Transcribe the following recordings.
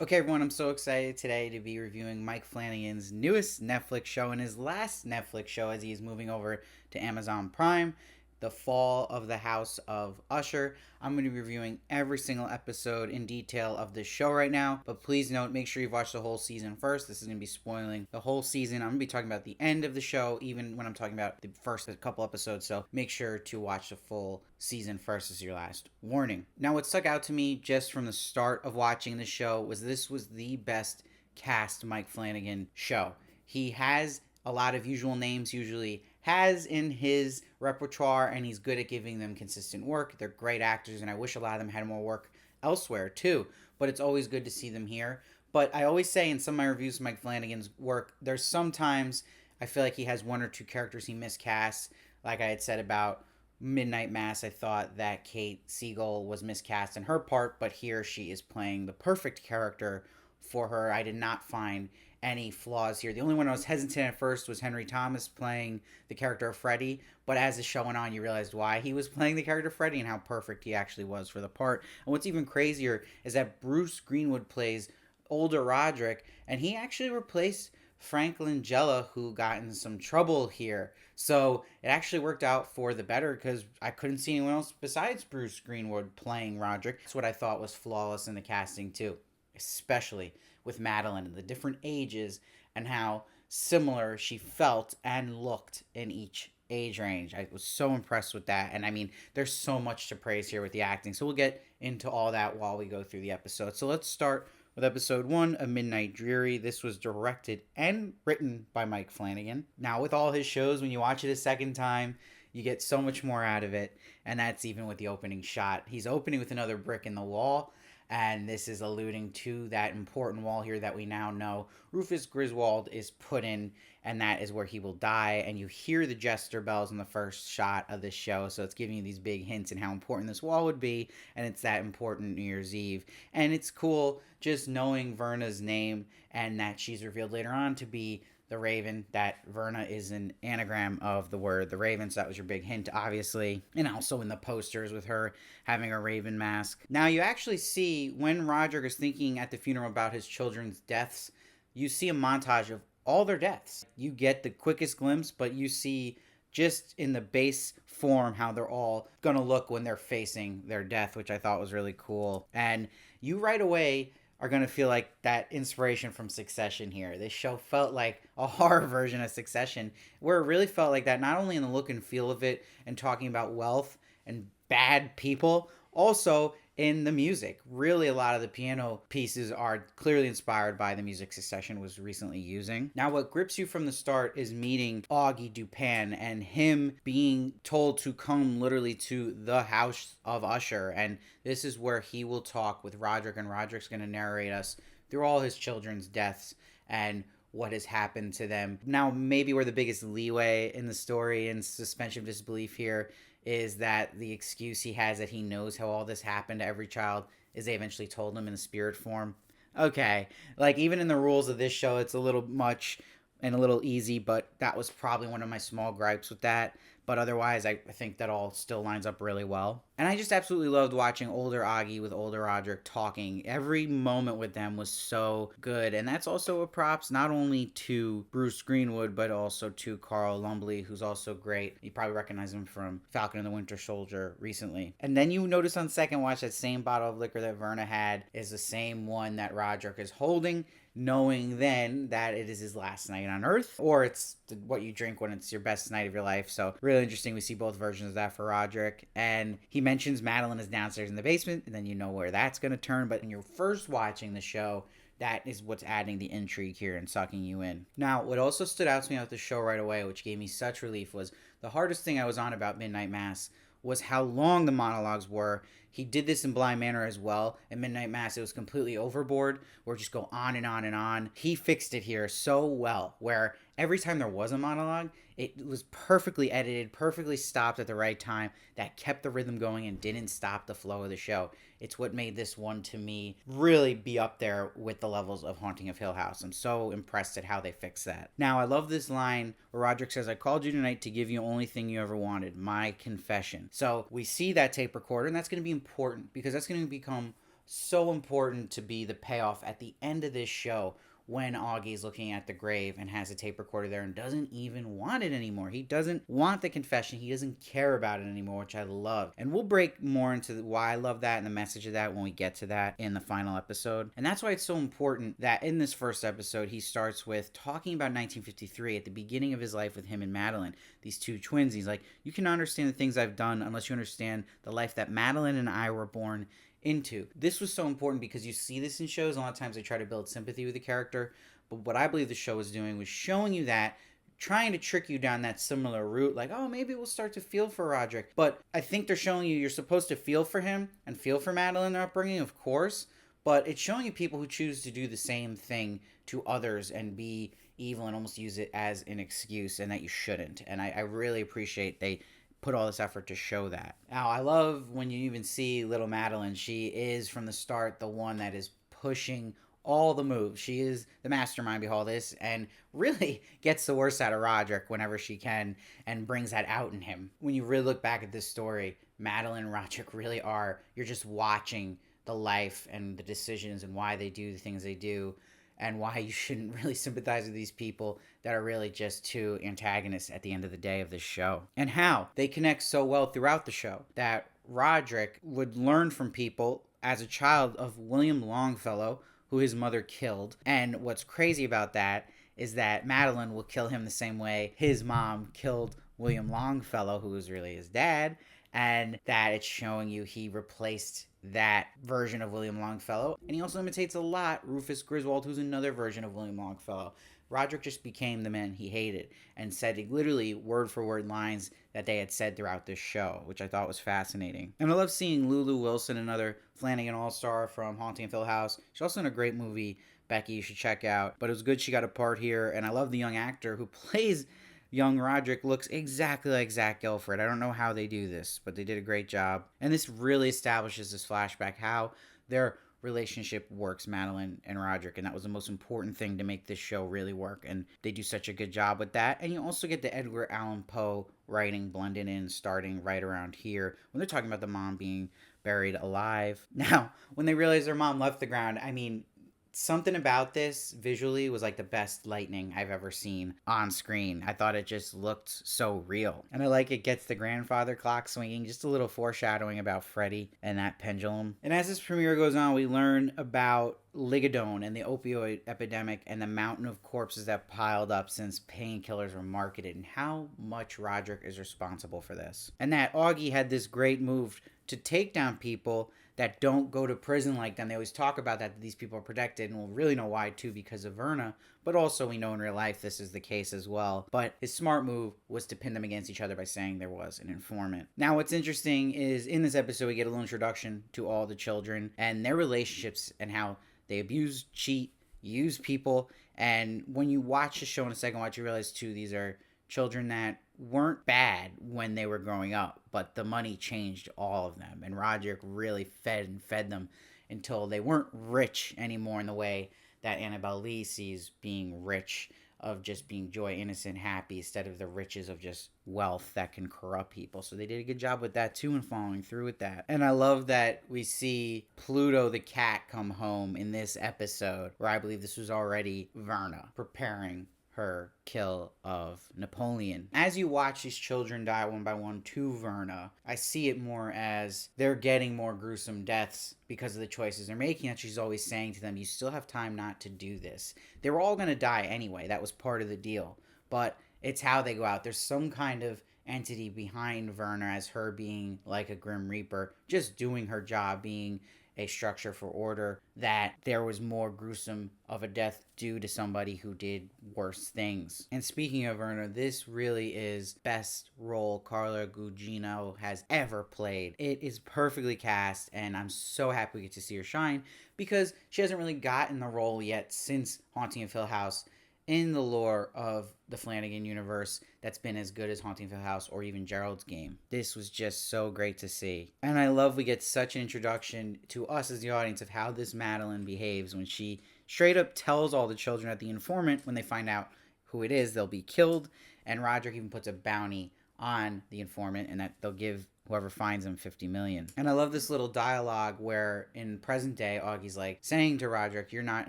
Okay, everyone, I'm so excited today to be reviewing Mike Flanagan's newest Netflix show and his last Netflix show as he's moving over to Amazon Prime, The Fall of the House of Usher. I'm going to be reviewing every single episode in detail of this show right now, but please note, make sure you've watched the whole season first. This is going to be spoiling the whole season. I'm going to be talking about the end of the show, even when I'm talking about the first couple episodes, so make sure to watch the full season first as your last warning. Now, what stuck out to me just from the start of watching the show was this was the best cast Mike Flanagan show. He has a lot of usual names, usually has in his repertoire, and he's good at giving them consistent work. They're great actors, and I wish a lot of them had more work elsewhere too, but it's always good to see them here. But I always say in some of my reviews of Mike Flanagan's work, there's sometimes I feel like he has one or two characters he miscasts, like I had said about Midnight Mass. I thought that Kate Siegel was miscast in her part, but here she is playing the perfect character for her. I did not find any flaws here. The only one I was hesitant at first was Henry Thomas playing the character of Freddy, but as the show went on, you realized why he was playing the character of Freddy and how perfect he actually was for the part. And what's even crazier is that Bruce Greenwood plays older Roderick, and he actually replaced Frank Langella, who got in some trouble here. So it actually worked out for the better because I couldn't see anyone else besides Bruce Greenwood playing Roderick. That's what I thought was flawless in the casting too, especially with Madeline and the different ages and how similar she felt and looked in each age range. I was so impressed with that. And I mean, there's so much to praise here with the acting. So we'll get into all that while we go through the episode. So let's start with episode 1, A Midnight Dreary. This was directed and written by Mike Flanagan. Now, with all his shows, when you watch it a second time, you get so much more out of it, and that's even with the opening shot. He's opening with another brick in the wall, and this is alluding to that important wall here that we now know Rufus Griswold is put in, and that is where he will die. And you hear the jester bells in the first shot of this show, so it's giving you these big hints in how important this wall would be, and it's that important New Year's Eve. And it's cool just knowing Verna's name and that she's revealed later on to be the Raven, that Verna is an anagram of the word the Raven, so that was your big hint, obviously. And also in the posters with her having a Raven mask. Now, you actually see when Roger is thinking at the funeral about his children's deaths, you see a montage of all their deaths. You get the quickest glimpse, but you see just in the base form how they're all gonna look when they're facing their death, which I thought was really cool. And you right away are going to feel like that inspiration from Succession here. This show felt like a horror version of Succession, where it really felt like that, not only in the look and feel of it and talking about wealth and bad people, also in the music. Really, a lot of the piano pieces are clearly inspired by the music Succession was recently using. Now, what grips you from the start is meeting Augie Dupin and him being told to come literally to the House of Usher. And this is where he will talk with Roderick, and Roderick's going to narrate us through all his children's deaths and what has happened to them. Now, maybe where the biggest leeway in the story and suspension of disbelief here is that the excuse he has that he knows how all this happened to every child is they eventually told him in the spirit form. Okay, like even in the rules of this show, it's a little much and a little easy, but that was probably one of my small gripes with that. But otherwise, I think that all still lines up really well. And I just absolutely loved watching older Augie with older Roderick talking. Every moment with them was so good. And that's also a props not only to Bruce Greenwood, but also to Carl Lumbly, who's also great. You probably recognize him from Falcon and the Winter Soldier recently. And then you notice on second watch that same bottle of liquor that Verna had is the same one that Roderick is holding, knowing then that it is his last night on Earth, or it's what you drink when it's your best night of your life. So really interesting. We see both versions of that for Roderick. And he mentions Madeline is downstairs in the basement, and then you know where that's going to turn. But when you're first watching the show, that is what's adding the intrigue here and sucking you in. Now, what also stood out to me about the show right away, which gave me such relief, was the hardest thing I was on about Midnight Mass was how long the monologues were. He did this in Blind Manor as well. In Midnight Mass, it was completely overboard, where it just go on and on and on. He fixed it here so well, where every time there was a monologue, it was perfectly edited, perfectly stopped at the right time, that kept the rhythm going and didn't stop the flow of the show. It's what made this one, to me, really be up there with the levels of Haunting of Hill House. I'm so impressed at how they fixed that. Now, I love this line where Roderick says, "I called you tonight to give you the only thing you ever wanted, my confession." So we see that tape recorder, and that's going to be important because that's going to become so important to be the payoff at the end of this show when Augie's looking at the grave and has a tape recorder there and doesn't even want it anymore. He doesn't want the confession. He doesn't care about it anymore, which I love. And we'll break more into why I love that and the message of that when we get to that in the final episode. And that's why it's so important that in this first episode, he starts with talking about 1953 at the beginning of his life with him and Madeline, these two twins. He's like, you cannot understand the things I've done unless you understand the life that Madeline and I were born into. This was so important because you see this in shows. A lot of times they try to build sympathy with the character, but what I believe the show was doing was showing you that, trying to trick you down that similar route, like, oh, maybe we'll start to feel for Roderick. But I think they're showing you you're supposed to feel for him and feel for Madeline, their upbringing, of course, but it's showing you people who choose to do the same thing to others and be evil and almost use it as an excuse, and that you shouldn't. And I really appreciate they put all this effort to show that. Now, I love when you even see little Madeline. She is, from the start, the one that is pushing all the moves. She is the mastermind behind all this and really gets the worst out of Roderick whenever she can and brings that out in him. When you really look back at this story, Madeline and Roderick really are, you're just watching the life and the decisions and why they do the things they do, and why you shouldn't really sympathize with these people that are really just two antagonists at the end of the day of this show. And how they connect so well throughout the show, that Roderick would learn from people as a child of William Longfellow, who his mother killed. And what's crazy about that is that Madeline will kill him the same way his mom killed William Longfellow, who was really his dad, and that it's showing you he replaced that version of William Longfellow. And he also imitates a lot Rufus Griswold, who's another version of William Longfellow. Roderick just became the man he hated and said literally word for word lines that they had said throughout this show, which I thought was fascinating. And I love seeing Lulu Wilson, another Flanagan all-star from Haunting of Hill House. She's also in a great movie, Becky, you should check out. But it was good she got a part here, and I love the young actor who plays young Roderick. Looks exactly like Zach Gelford. I don't know how they do this, but they did a great job. And this really establishes this flashback, how their relationship works, Madeline and Roderick, and that was the most important thing to make this show really work, and they do such a good job with that. And you also get the Edgar Allan Poe writing blended in, starting right around here when they're talking about the mom being buried alive. Now, when they realize their mom left the ground, I mean, something about this visually was like the best lightning I've ever seen on screen. I thought it just looked so real. And I like it gets the grandfather clock swinging, just a little foreshadowing about Freddy and that pendulum. And as this premiere goes on, we learn about Ligadone and the opioid epidemic and the mountain of corpses that piled up since painkillers were marketed, and how much Roderick is responsible for this. And that Augie had this great move to take down people that don't go to prison like them. They always talk about that these people are protected, and we'll really know why too, because of Verna, but also we know in real life this is the case as well. But his smart move was to pin them against each other by saying there was an informant. Now what's interesting is in this episode we get a little introduction to all the children and their relationships and how they abuse, cheat, use people. And when you watch the show in a second watch, you realize too, these are children that weren't bad when they were growing up, but the money changed all of them. And Roderick really fed them until they weren't rich anymore in the way that Annabelle Lee sees being rich, of just being joy, innocent, happy, instead of the riches of just wealth that can corrupt people. So they did a good job with that too and following through with that. And I love that we see Pluto the cat come home in this episode, where I believe this was already Verna preparing her kill of Napoleon. As you watch these children die one by one to Verna, I see it more as they're getting more gruesome deaths because of the choices they're making, and she's always saying to them, you still have time not to do this. They were all going to die anyway. That was part of the deal. But it's how they go out. There's some kind of entity behind Verna as her being like a Grim Reaper, just doing her job, being a structure for order, that there was more gruesome of a death due to somebody who did worse things. And speaking of Verna, this really is best role Carla Gugino has ever played. It is perfectly cast, and I'm so happy we get to see her shine, because she hasn't really gotten the role yet since Haunting of Hill House in the lore of the Flanagan universe that's been as good as Haunting of Hill House or even Gerald's Game. This was just so great to see. And I love we get such an introduction to us as the audience of how this Madeline behaves when she straight up tells all the children that the informant, when they find out who it is, they'll be killed. And Roderick even puts a bounty on the informant, and that they'll give whoever finds him 50 million. And I love this little dialogue where in present day, Augie's like saying to Roderick, you're not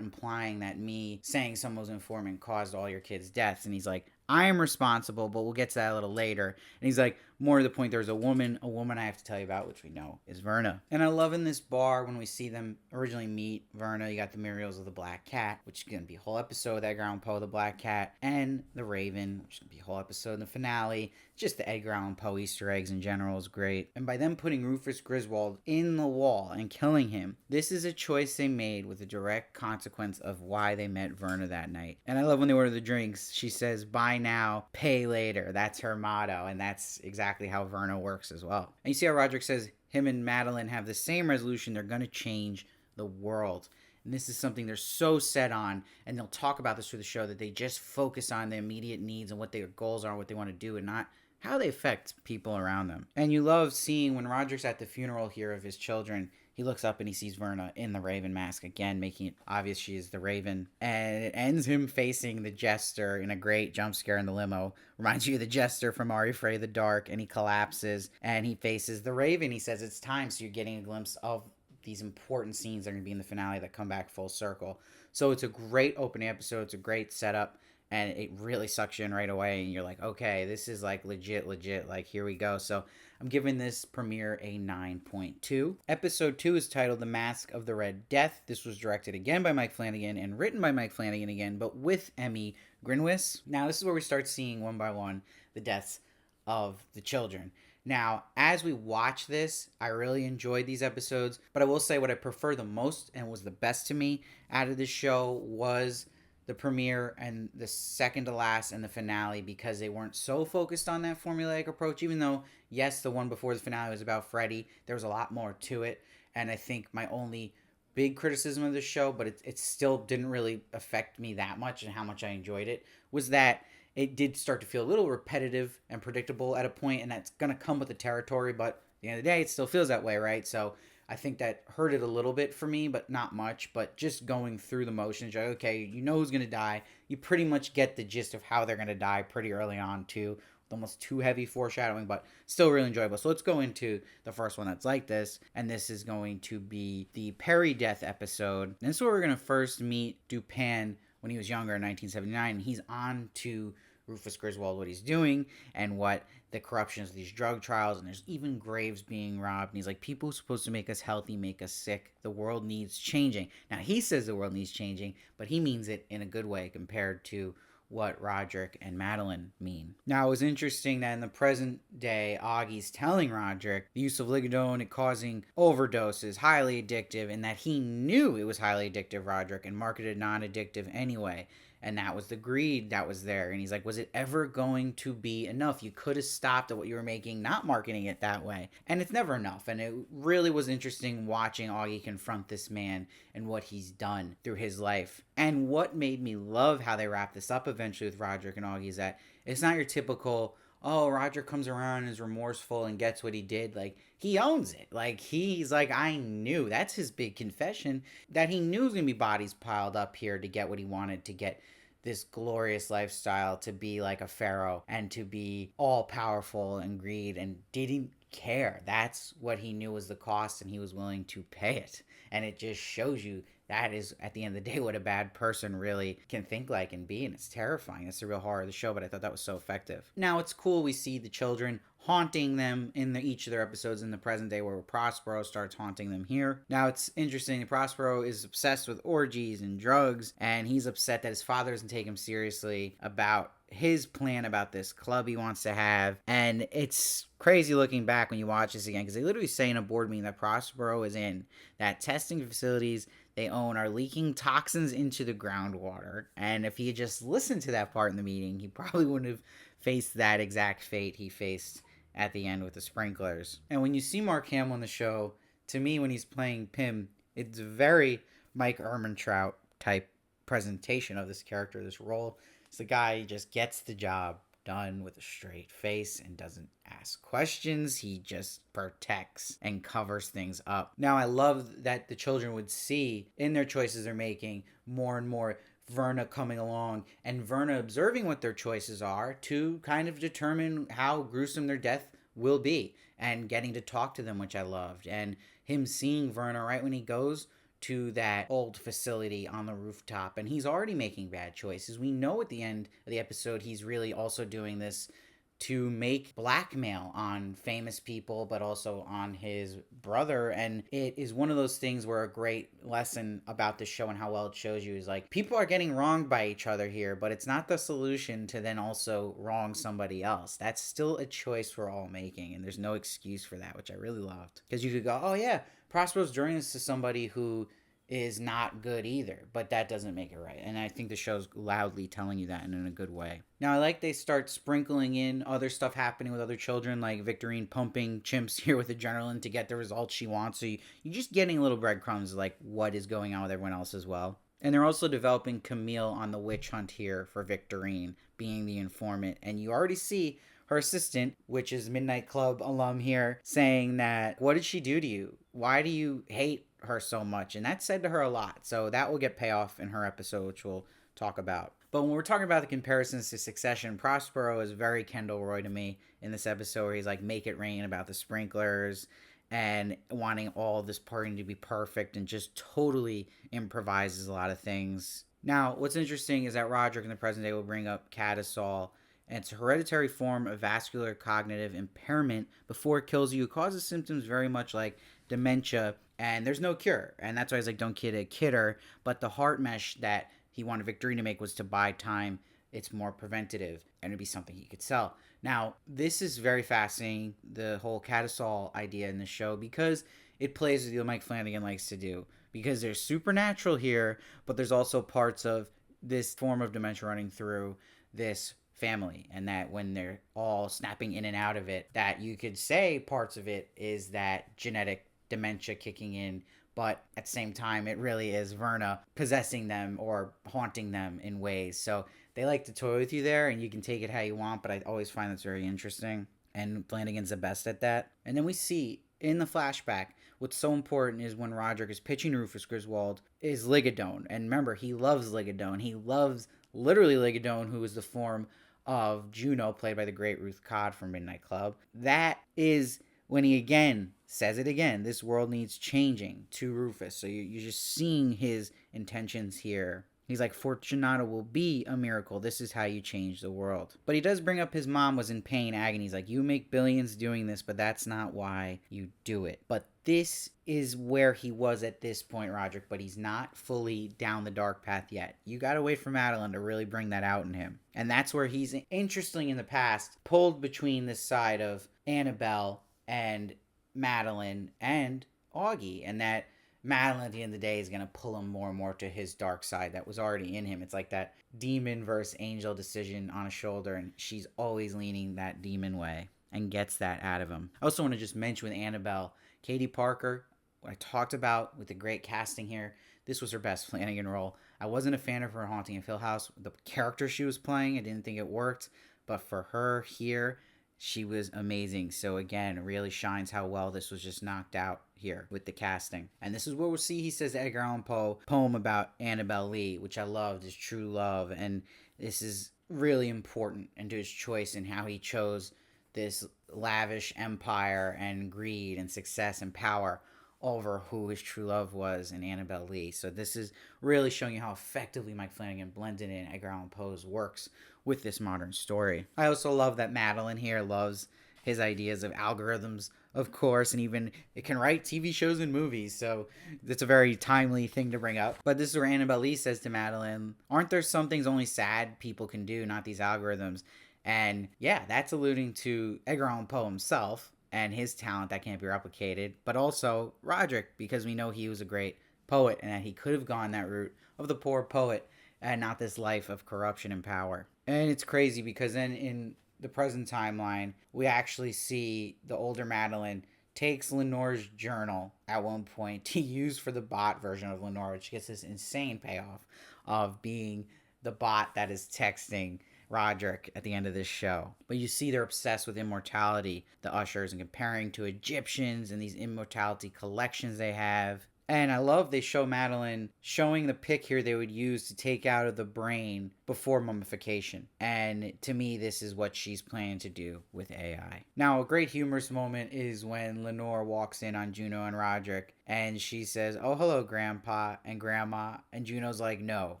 implying that me saying someone was an informant caused all your kids' deaths. And he's like, I am responsible, but we'll get to that a little later. And he's like, more to the point, there's a woman I have to tell you about, which we know is Verna. And I love in this bar when we see them originally meet Verna, you got the Muriels of the Black Cat, which is going to be a whole episode, Edgar Allan Poe, the Black Cat, and the Raven, which is going to be a whole episode in the finale. Just the Edgar Allan Poe Easter eggs in general is great. And by them putting Rufus Griswold in the wall and killing him, this is a choice they made with a direct consequence of why they met Verna that night. And I love when they order the drinks, she says, buy now, pay later. That's her motto, and that's exactly how Verna works as well. And you see how Roderick says him and Madeline have the same resolution. They're going to change the world. And this is something they're so set on, and they'll talk about this through the show, that they just focus on the immediate needs and what their goals are and what they want to do, and not how they affect people around them. And you love seeing when Roderick's at the funeral here of his children, he looks up and he sees Verna in the Raven mask again, making it obvious she is the Raven. And it ends him facing the Jester in a great jump scare in the limo. Reminds you of the Jester from Are You Afraid of the Dark? And he collapses and he faces the Raven. He says it's time, so you're getting a glimpse of these important scenes that are going to be in the finale that come back full circle. So it's a great opening episode. It's a great setup. And it really sucks you in right away. And you're like, okay, this is like legit. Like, here we go. So I'm giving this premiere a 9.2. Episode 2 is titled The Mask of the Red Death. This was directed again by Mike Flanagan and written by Mike Flanagan again, but with Emmy Greenwood. Now, this is where we start seeing one by one the deaths of the children. Now, as we watch this, I really enjoyed these episodes, but I will say what I prefer the most and was the best to me out of this show was the premiere and the second to last and the finale, because they weren't so focused on that formulaic approach. Even though, yes, the one before the finale was about Freddy, there was a lot more to it. And I think my only big criticism of the show, but it still didn't really affect me that much and how much I enjoyed it, was that it did start to feel a little repetitive and predictable at a point, and that's going to come with the territory, but at the end of the day, it still feels that way, right? So I think that hurt it a little bit for me, but not much. But just going through the motions, you're like, okay, you know who's going to die. You pretty much get the gist of how they're going to die pretty early on, too. With almost too heavy foreshadowing, but still really enjoyable. So let's go into the first one that's like this. And this is going to be the Perry death episode. And this is where we're going to first meet Dupin when he was younger in 1979. And he's on to Rufus Griswold, what he's doing and what the corruption of these drug trials, and there's even graves being robbed. And he's like, people who are supposed to make us healthy make us sick. The world needs changing. Now, he says the world needs changing, but he means it in a good way compared to what Roderick and Madeline mean. Now, it was interesting that in the present day, Augie's telling Roderick the use of ligadone causing overdoses, highly addictive, and that he knew it was highly addictive, Roderick, and marketed non-addictive anyway. And that was the greed that was there. And he's like, was it ever going to be enough? You could have stopped at what you were making, not marketing it that way. And it's never enough. And it really was interesting watching Augie confront this man and what he's done through his life. And what made me love how they wrapped this up eventually with Roderick and Augie is that it's not your typical, oh, Roger comes around and is remorseful and gets what he did. Like, he owns it. Like, he's like, I knew. That's his big confession, that he knew was going to be bodies piled up here to get what he wanted, to get this glorious lifestyle, to be like a pharaoh and to be all powerful and greed, and didn't care. That's what he knew was the cost, and he was willing to pay it. And it just shows you that is, at the end of the day, what a bad person really can think like and be, and it's terrifying. It's the real horror of the show, but I thought that was so effective. Now, it's cool we see the children haunting them in each of their episodes in the present day, where Prospero starts haunting them here. Now, it's interesting. Prospero is obsessed with orgies and drugs, and he's upset that his father doesn't take him seriously about his plan about this club he wants to have. And it's crazy looking back when you watch this again, because they literally say in a board meeting that Prospero is in, that testing facilities they own are leaking toxins into the groundwater. And if he had just listened to that part in the meeting, he probably wouldn't have faced that exact fate he faced at the end with the sprinklers. And when you see Mark Hamill in the show, to me, when he's playing Pym, it's very Mike Ehrmantraut type presentation of this character, this role. It's the guy who just gets the job done with a straight face and doesn't ask questions. He just protects and covers things up. Now, I love that the children would see in their choices they're making more and more Verna coming along, and Verna observing what their choices are to kind of determine how gruesome their death will be, and getting to talk to them, which I loved, and him seeing Verna right when he goes to that old facility on the rooftop, and he's already making bad choices. We know at the end of the episode he's really also doing this to make blackmail on famous people, but also on his brother. And it is one of those things where a great lesson about this show and how well it shows you is like, people are getting wronged by each other here, but it's not the solution to then also wrong somebody else. That's still a choice we're all making, and there's no excuse for that, which I really loved. Because you could go, oh yeah, Prospero's doing this to somebody who is not good either, but that doesn't make it right. And I think the show's loudly telling you that, and in a good way. Now, I like they start sprinkling in other stuff happening with other children, like Victorine pumping chimps here with adrenaline to get the results she wants. So you're just getting little breadcrumbs like what is going on with everyone else as well. And they're also developing Camille on the witch hunt here for Victorine, being the informant. And you already see her assistant, which is Midnight Club alum here, saying that, what did she do to you? Why do you hate her so much? And that said to her a lot. So that will get payoff in her episode, which we'll talk about. But when we're talking about the comparisons to Succession, Prospero is very Kendall Roy to me in this episode, where he's like, make it rain about the sprinklers and wanting all this partying to be perfect, and just totally improvises a lot of things. Now, what's interesting is that Roderick in the present day will bring up Cadisol, and it's a hereditary form of vascular cognitive impairment before it kills you. It causes symptoms very much like dementia, and there's no cure. And that's why he's like, don't kid a kidder. But the heart mesh that he wanted Victorine to make was to buy time. It's more preventative, and it'd be something he could sell. Now, this is very fascinating, the whole Cadisol idea in the show, because it plays with what Mike Flanagan likes to do. Because there's supernatural here, but there's also parts of this form of dementia running through this family, and that when they're all snapping in and out of it, that you could say parts of it is that genetic dementia kicking in, but at the same time it really is Verna possessing them or haunting them in ways. So they like to toy with you there, and you can take it how you want, but I always find that's very interesting, and Flanagan's the best at that. And then we see in the flashback, what's so important is when Roderick is pitching Rufus Griswold is Ligadone. And remember, he loves Ligadone. He loves literally Ligadone, who is the form of Juno, played by the great Ruth Codd from Midnight Club. That is when he again says it again, this world needs changing, to Rufus. So you're just seeing his intentions here. He's like, Fortunato will be a miracle. This is how you change the world. But he does bring up his mom was in pain, agony. He's like, you make billions doing this, but that's not why you do it. But this is where he was at this point, Roderick, but he's not fully down the dark path yet. You gotta wait for Madeline to really bring that out in him. And that's where he's, interestingly in the past, pulled between this side of Annabelle and Madeline and Augie, and that Madeline at the end of the day is going to pull him more and more to his dark side that was already in him. It's like that demon versus angel decision on a shoulder, and she's always leaning that demon way and gets that out of him. I also want to just mention with Annabelle, Katie Parker, what I talked about with the great casting here, this was her best Flanagan role. I wasn't a fan of her Haunting of Hill House. The character she was playing, I didn't think it worked, but for her here, she was amazing. So again, it really shines how well this was just knocked out here with the casting. And this is where we'll see he says the Edgar Allan Poe poem about Annabelle Lee, which I loved, is true love. And this is really important into his choice and how he chose this lavish empire and greed and success and power over who his true love was in Annabelle Lee. So this is really showing you how effectively Mike Flanagan blended in Edgar Allan Poe's works with this modern story. I also love that Madeline here loves his ideas of algorithms, of course, and even it can write TV shows and movies, so that's a very timely thing to bring up. But this is where Annabelle Lee says to Madeline, aren't there some things only sad people can do, not these algorithms? And yeah, that's alluding to Edgar Allan Poe himself and his talent that can't be replicated, but also Roderick, because we know he was a great poet and that he could have gone that route of the poor poet and not this life of corruption and power. And it's crazy because then in the present timeline, we actually see the older Madeline takes Lenore's journal at one point to use for the bot version of Lenore, which gets this insane payoff of being the bot that is texting Roderick at the end of this show. But you see they're obsessed with immortality, the Ushers, and comparing to Egyptians and these immortality collections they have. And I love they show Madeline showing the pick here they would use to take out of the brain before mummification. And to me, this is what she's planning to do with AI. Now, a great humorous moment is when Lenore walks in on Juno and Roderick and she says, "Oh, hello, Grandpa and Grandma." And Juno's like, "No,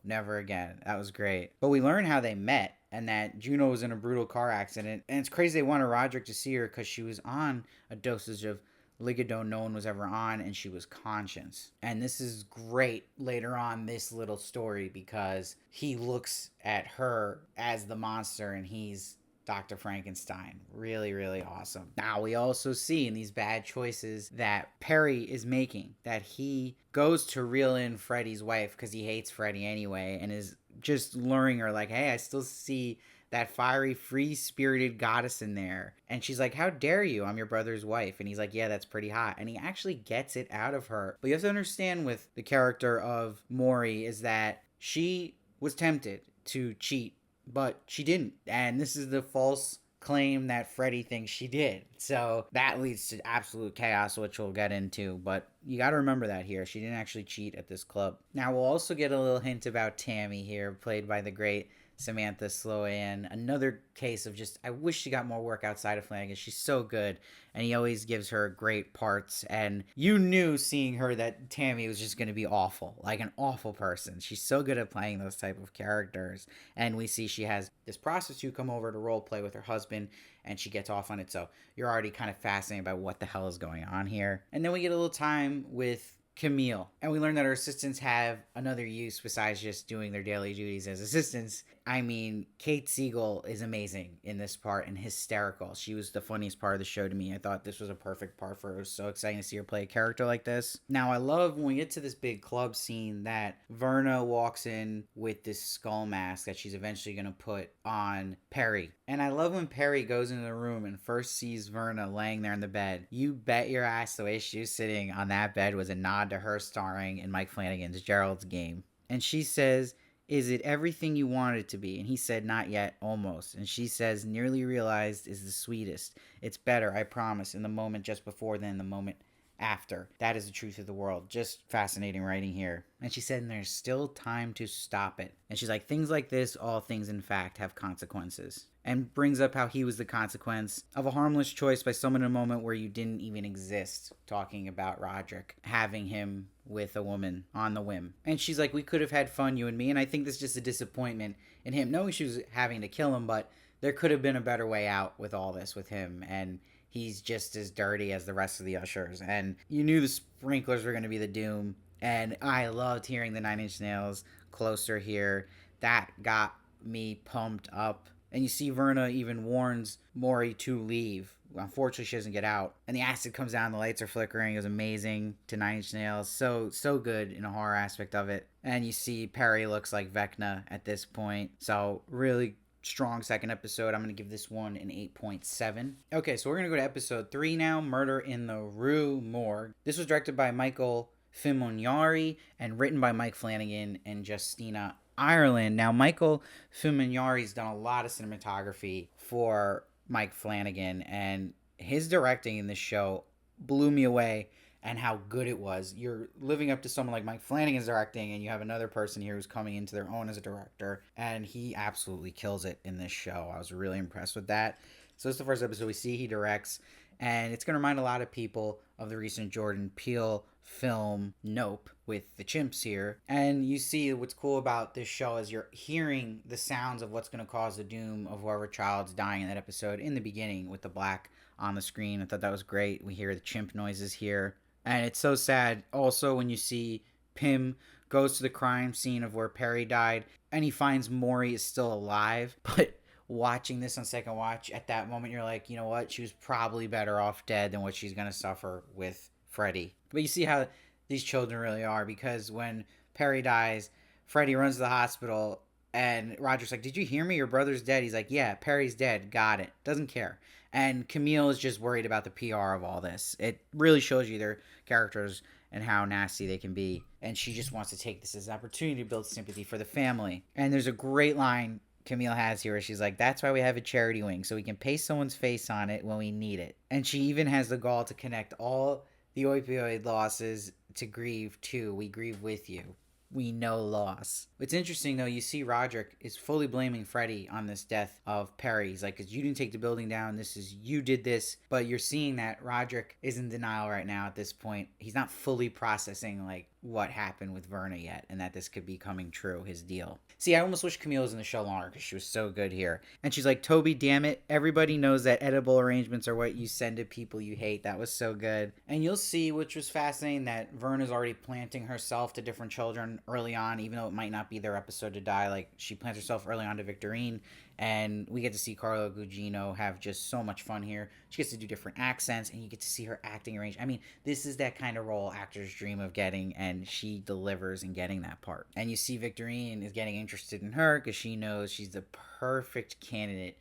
never again." That was great. But we learn how they met and that Juno was in a brutal car accident. And it's crazy they wanted Roderick to see her because she was on a dosage of Ligadone no one was ever on, and she was conscious. And this is great later on this little story because he looks at her as the monster and he's Dr. Frankenstein. Really, really awesome. Now, we also see in these bad choices that Perry is making that he goes to reel in Freddy's wife because he hates Freddy anyway and is just luring her like, "Hey, I still see that fiery, free-spirited goddess in there." And she's like, "How dare you? I'm your brother's wife." And he's like, "Yeah, that's pretty hot." And he actually gets it out of her. But you have to understand with the character of Maury is that she was tempted to cheat, but she didn't. And this is the false claim that Freddy thinks she did. So that leads to absolute chaos, which we'll get into. But you got to remember that here. She didn't actually cheat at this club. Now, we'll also get a little hint about Tammy here, played by the great Samantha Sloan. Another case of just, I wish she got more work outside of Flanagan. She's so good, and he always gives her great parts. And you knew seeing her that Tammy was just going to be awful, like an awful person. She's so good at playing those type of characters. And we see she has this prostitute come over to role play with her husband, and she gets off on it. So you're already kind of fascinated by what the hell is going on here. And then we get a little time with Camille, and we learn that her assistants have another use besides just doing their daily duties as assistants. I mean, Kate Siegel is amazing in this part and hysterical. She was the funniest part of the show to me. I thought this was a perfect part for her. It was so exciting to see her play a character like this. Now, I love when we get to this big club scene that Verna walks in with this skull mask that she's eventually going to put on Perry. And I love when Perry goes into the room and first sees Verna laying there in the bed. You bet your ass the way she was sitting on that bed was a nod to her starring in Mike Flanagan's Gerald's Game. And she says, "Is it everything you wanted it to be?" And he said, "Not yet, almost." And she says, "Nearly realized is the sweetest. It's better, I promise, in the moment just before than the moment after. That is the truth of the world." Just fascinating writing here. And she said, "And there's still time to stop it." And she's like, "Things like this, all things in fact, have consequences." And brings up how he was the consequence of a harmless choice by someone in a moment where you didn't even exist, talking about Roderick having him with a woman on the whim. And she's like, "We could have had fun, you and me." And I think this is just a disappointment in him, knowing she was having to kill him, but there could have been a better way out with all this with him. And he's just as dirty as the rest of the ushers. And you knew the sprinklers were going to be the doom. And I loved hearing the Nine Inch Nails Closer here. That got me pumped up. And you see Verna even warns Maury to leave. Unfortunately, she doesn't get out. And the acid comes down, the lights are flickering. It was amazing to Nine Inch Nails. So good in a horror aspect of it. And you see Perry looks like Vecna at this point. So really strong second episode. I'm going to give this one an 8.7. Okay, so we're going to go to episode 3 now, Murder in the Rue Morgue. This was directed by Michael Fimognari and written by Mike Flanagan and Justina Ireland. Now, Michael Fimognari's done a lot of cinematography for Mike Flanagan, and his directing in this show blew me away and how good it was. You're living up to someone like Mike Flanagan's directing, and you have another person here who's coming into their own as a director, and he absolutely kills it in this show. I was really impressed with that. So this is the first episode we see he directs, and it's going to remind a lot of people of the recent Jordan Peele film Nope with the chimps here. And you see what's cool about this show is you're hearing the sounds of what's going to cause the doom of whoever child's dying in that episode in the beginning with the black on the screen. I thought that was great. We hear the chimp noises here. And it's so sad also when you see Pym goes to the crime scene of where Perry died and he finds Maury is still alive. But watching this on second watch, at that moment you're like, you know what? She was probably better off dead than what she's going to suffer with Freddy. But you see how these children really are, because when Perry dies, Freddy runs to the hospital and Roger's like, "Did you hear me? Your brother's dead." He's like, "Yeah, Perry's dead. Got it." Doesn't care. And Camille is just worried about the PR of all this. It really shows you their characters and how nasty they can be. And she just wants to take this as an opportunity to build sympathy for the family. And there's a great line Camille has here where she's like, "That's why we have a charity wing, so we can paste someone's face on it when we need it." And she even has the gall to connect all the opioid losses to grieve too. We grieve with you. We know loss. It's interesting though, you see Roderick is fully blaming Freddy on this death of Perry. He's like, 'cause you didn't take the building down, you did this. But you're seeing that Roderick is in denial right now at this point. He's not fully processing like what happened with Verna yet, and that this could be coming true, his deal. See, I almost wish Camille was in the show longer because she was so good here. And she's like, Toby, damn it, everybody knows that edible arrangements are what you send to people you hate. That was so good. And you'll see, which was fascinating, that Verna's already planting herself to different children early on, even though it might not be their episode to die. Like, she plants herself early on to Victorine, and we get to see Carla Gugino have just so much fun here. She gets to do different accents, and you get to see her acting range. I mean, this is that kind of role actors dream of getting, and she delivers in getting that part. And you see Victorine is getting interested in her because she knows she's the perfect candidate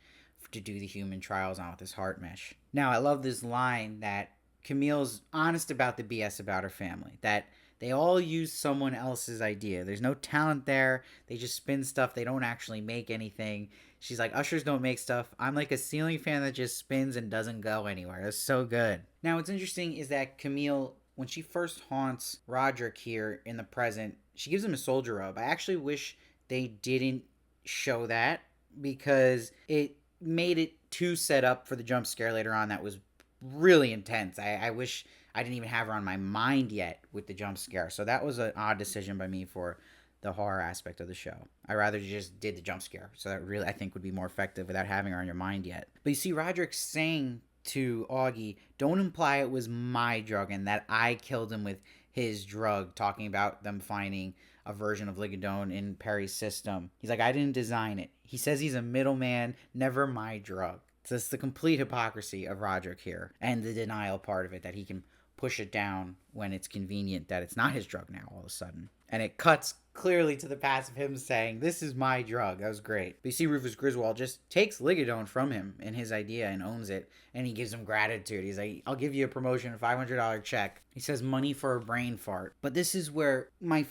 to do the human trials on with this heart mesh. Now, I love this line that Camille's honest about the BS about her family, that they all use someone else's idea. There's no talent there. They just spin stuff. They don't actually make anything. She's like, ushers don't make stuff. I'm like a ceiling fan that just spins and doesn't go anywhere. It's so good. Now, what's interesting is that Camille, when she first haunts Roderick here in the present, she gives him a soldier robe. I actually wish they didn't show that because it made it too set up for the jump scare later on that was really intense. I wish I didn't even have her on my mind yet with the jump scare. So that was an odd decision by me for the horror aspect of the show. I rather just did the jump scare. So that really, I think, would be more effective without having her on your mind yet. But you see Roderick saying to Augie, don't imply it was my drug and that I killed him with his drug, talking about them finding a version of Ligadone in Perry's system. He's like, I didn't design it. He says he's a middleman, never my drug. So it's the complete hypocrisy of Roderick here and the denial part of it, that he can push it down when it's convenient that it's not his drug now all of a sudden. And it cuts clearly to the past of him saying, this is my drug. That was great. But you see Rufus Griswold just takes Ligadone from him in his idea and owns it. And he gives him gratitude. He's like, I'll give you a promotion, a $500 check. He says money for a brain fart. But this is where my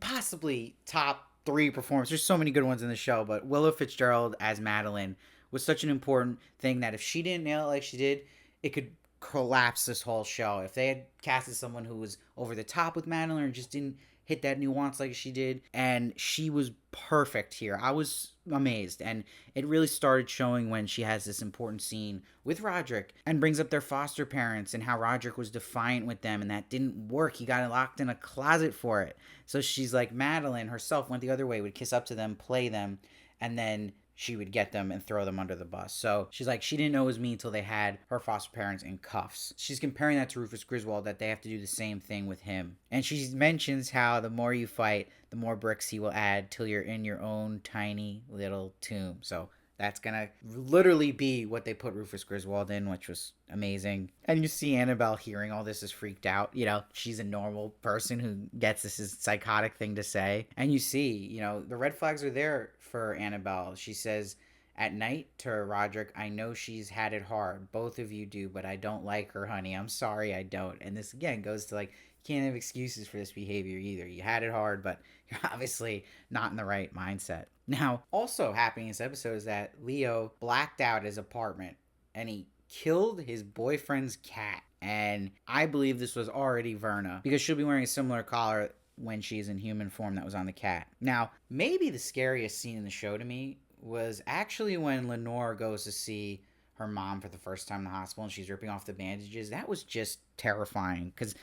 possibly top 3 performers, there's so many good ones in the show, but Willa Fitzgerald as Madeline was such an important thing that if she didn't nail it like she did, it could collapse this whole show. If they had casted someone who was over the top with Madeline and just didn't hit that nuance like she did, and she was perfect here. I was amazed, and it really started showing when she has this important scene with Roderick and brings up their foster parents and how Roderick was defiant with them and that didn't work. He got locked in a closet for it. So she's like, Madeline herself went the other way, would kiss up to them, play them, and then she would get them and throw them under the bus. So she's like, she didn't know it was me until they had her foster parents in cuffs. She's comparing that to Rufus Griswold, that they have to do the same thing with him. And she mentions how the more you fight, the more bricks he will add till you're in your own tiny little tomb. So that's gonna literally be what they put Rufus Griswold in, which was amazing. And you see Annabelle hearing all this is freaked out. You know, she's a normal person who gets this is psychotic thing to say. And you see, you know, the red flags are there for Annabelle. She says at night to Roderick, I know she's had it hard. Both of you do, but I don't like her, honey. I'm sorry I don't. And this again goes to like, you can't have excuses for this behavior either. You had it hard, but you're obviously not in the right mindset. Now, also happening in this episode is that Leo blacked out his apartment and he killed his boyfriend's cat. And I believe this was already Verna because she'll be wearing a similar collar when she's in human form that was on the cat. Now, maybe the scariest scene in the show to me was actually when Lenore goes to see her mom for the first time in the hospital and she's ripping off the bandages. That was just terrifying because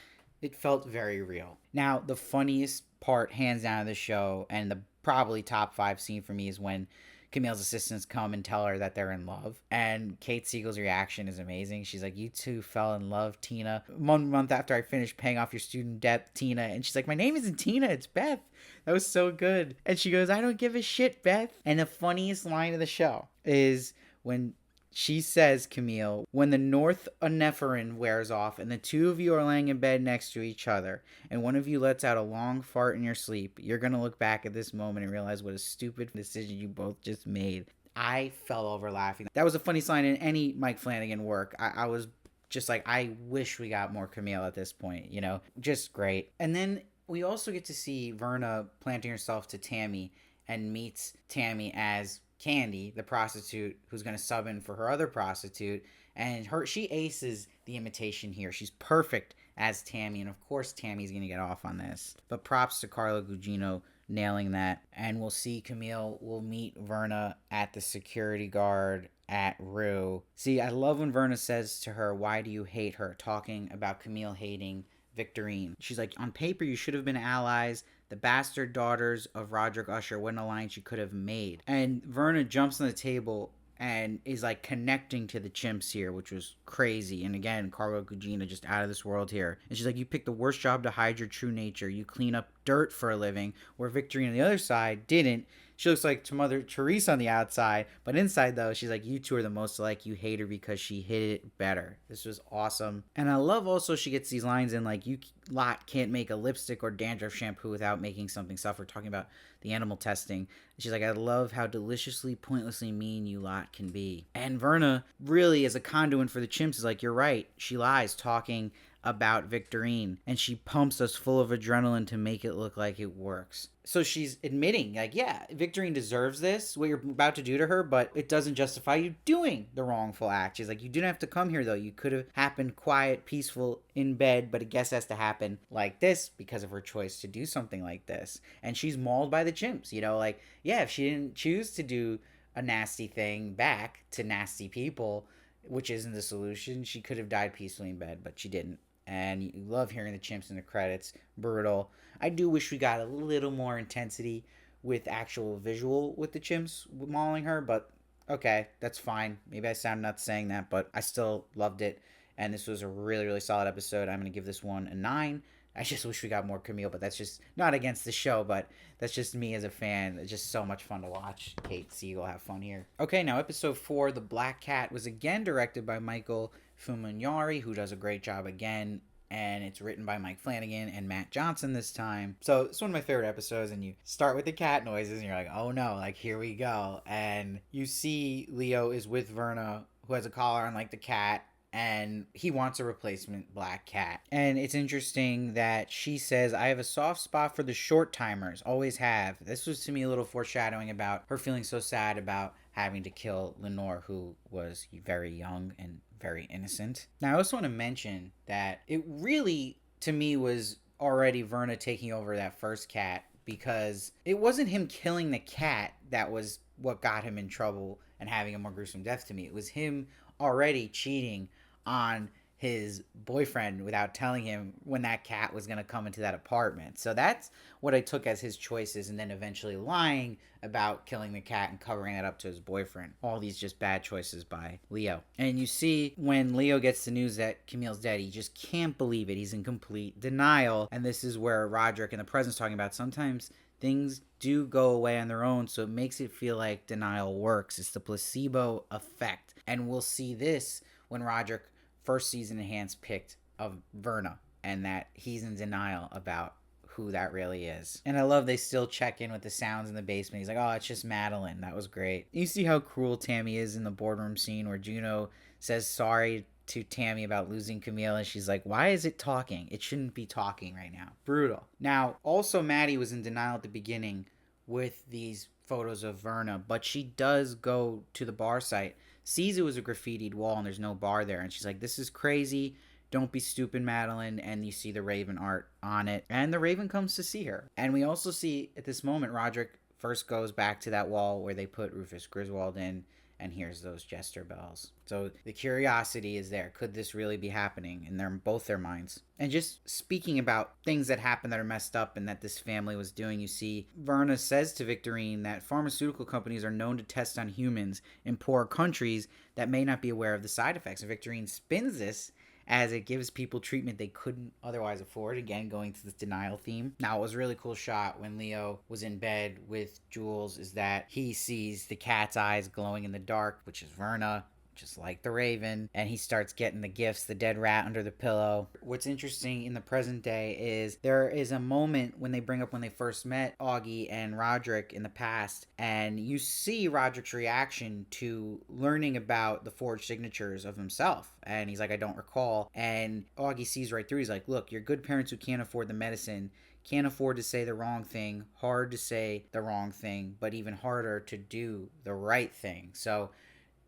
it felt very real. Now, the funniest part, hands down, of the show, and the probably top 5 scene for me, is when Camille's assistants come and tell her that they're in love. And Kate Siegel's reaction is amazing. She's like, you two fell in love, Tina. 1 month after I finished paying off your student debt, Tina. And she's like, my name isn't Tina, it's Beth. That was so good. And she goes, I don't give a shit, Beth. And the funniest line of the show is when she says, Camille, when the norepinephrine wears off and the two of you are laying in bed next to each other and one of you lets out a long fart in your sleep, you're going to look back at this moment and realize what a stupid decision you both just made. I fell over laughing. That was a funny line in any Mike Flanagan work. I was just like, I wish we got more Camille at this point, you know, just great. And then we also get to see Verna planting herself to Tammy and meets Tammy as Candy, the prostitute who's going to sub in for her other prostitute, and she aces the imitation here. She's perfect as Tammy. And of course, Tammy's going to get off on this. But props to Carla Gugino nailing that. And we'll see Camille will meet Verna at the security guard at Rue. See, I love when Verna says to her, why do you hate her? Talking about Camille hating Victorine. She's like, on paper, you should have been allies. The bastard daughters of Roderick Usher. What an alliance you could have made. And Verna jumps on the table and is like connecting to the chimps here, which was crazy. And again, Carla Gugino just out of this world here. And she's like, you picked the worst job to hide your true nature. You clean up dirt for a living, where Victorine on the other side didn't. She looks like Mother Teresa on the outside, but inside though, she's like, you two are the most alike. You hate her because she hid it better. This was awesome. And I love also she gets these lines in like, you lot can't make a lipstick or dandruff shampoo without making something suffer, talking about the animal testing. And she's like, I love how deliciously, pointlessly mean you lot can be. And Verna really, as a conduit for the chimps, is like, you're right. She lies, talking about Victorine, and she pumps us full of adrenaline to make it look like it works. So she's admitting, like, yeah, Victorine deserves this, what you're about to do to her, but it doesn't justify you doing the wrongful act. She's like, you didn't have to come here, though. You could have happened quiet, peaceful, in bed, but it guess has to happen like this because of her choice to do something like this. And she's mauled by the chimps, you know, like, yeah, if she didn't choose to do a nasty thing back to nasty people, which isn't the solution, she could have died peacefully in bed, but she didn't. And you love hearing the chimps in the credits. Brutal. I do wish we got a little more intensity with actual visual with the chimps mauling her, but okay, that's fine. Maybe I sound nuts saying that, but I still loved it. And this was a really, really solid episode. I'm going to give this one a 9. I just wish we got more Camille, but that's just not against the show, but that's just me as a fan. It's just so much fun to watch Kate Siegel have fun here. Okay, now episode 4, The Black Cat, was again directed by Michael Fuminari, who does a great job again, and it's written by Mike Flanagan and Matt Johnson this time. So it's one of my favorite episodes, and you start with the cat noises, and you're like, oh no, like here we go. And you see Leo is with Verna, who has a collar on like the cat, and he wants a replacement black cat. And it's interesting that she says, I have a soft spot for the short timers, always have. This was to me a little foreshadowing about her feeling so sad about having to kill Lenore, who was very young and very innocent. Now I also want to mention that it really to me was already Verna taking over that first cat, because it wasn't him killing the cat that was what got him in trouble and having a more gruesome death to me. It was him already cheating on his boyfriend without telling him when that cat was going to come into that apartment. So that's what I took as his choices, and then eventually lying about killing the cat and covering it up to his boyfriend. All these just bad choices by Leo. And you see when Leo gets the news that Camille's dead, he just can't believe it. He's in complete denial. And this is where Roderick in the present's talking about sometimes things do go away on their own, so it makes it feel like denial works. It's the placebo effect. And we'll see this when Roderick first sees an enhanced pic of Verna, and that he's in denial about who that really is. And I love they still check in with the sounds in the basement. He's like, oh, it's just Madeline. That was great. You see how cruel Tammy is in the boardroom scene where Juno says sorry to Tammy about losing Camille, and she's like, why is it talking? It shouldn't be talking right now. Brutal. Now, also Maddie was in denial at the beginning with these photos of Verna, but she does go to the bar site, sees it was a graffitied wall and there's no bar there, and she's like, this is crazy. Don't be stupid, Madeline. And you see the Raven art on it, and the Raven comes to see her. And we also see at this moment Roderick first goes back to that wall where they put Rufus Griswold in and hears those jester bells. So the curiosity is there. Could this really be happening in both their minds? And just speaking about things that happen that are messed up and that this family was doing, you see Verna says to Victorine that pharmaceutical companies are known to test on humans in poor countries that may not be aware of the side effects. And Victorine spins this as it gives people treatment they couldn't otherwise afford. Again, going to this denial theme. Now, it was a really cool shot when Leo was in bed with Jules is that he sees the cat's eyes glowing in the dark, which is Verna, just like the Raven, and he starts getting the gifts, the dead rat under the pillow. What's interesting in the present day is there is a moment when they bring up when they first met Augie and Roderick in the past, and you see Roderick's reaction to learning about the forged signatures of himself, and he's like, I don't recall. And Augie sees right through. He's like, look, you're good parents who can't afford the medicine, can't afford to say the wrong thing, hard to say the wrong thing, but even harder to do the right thing. So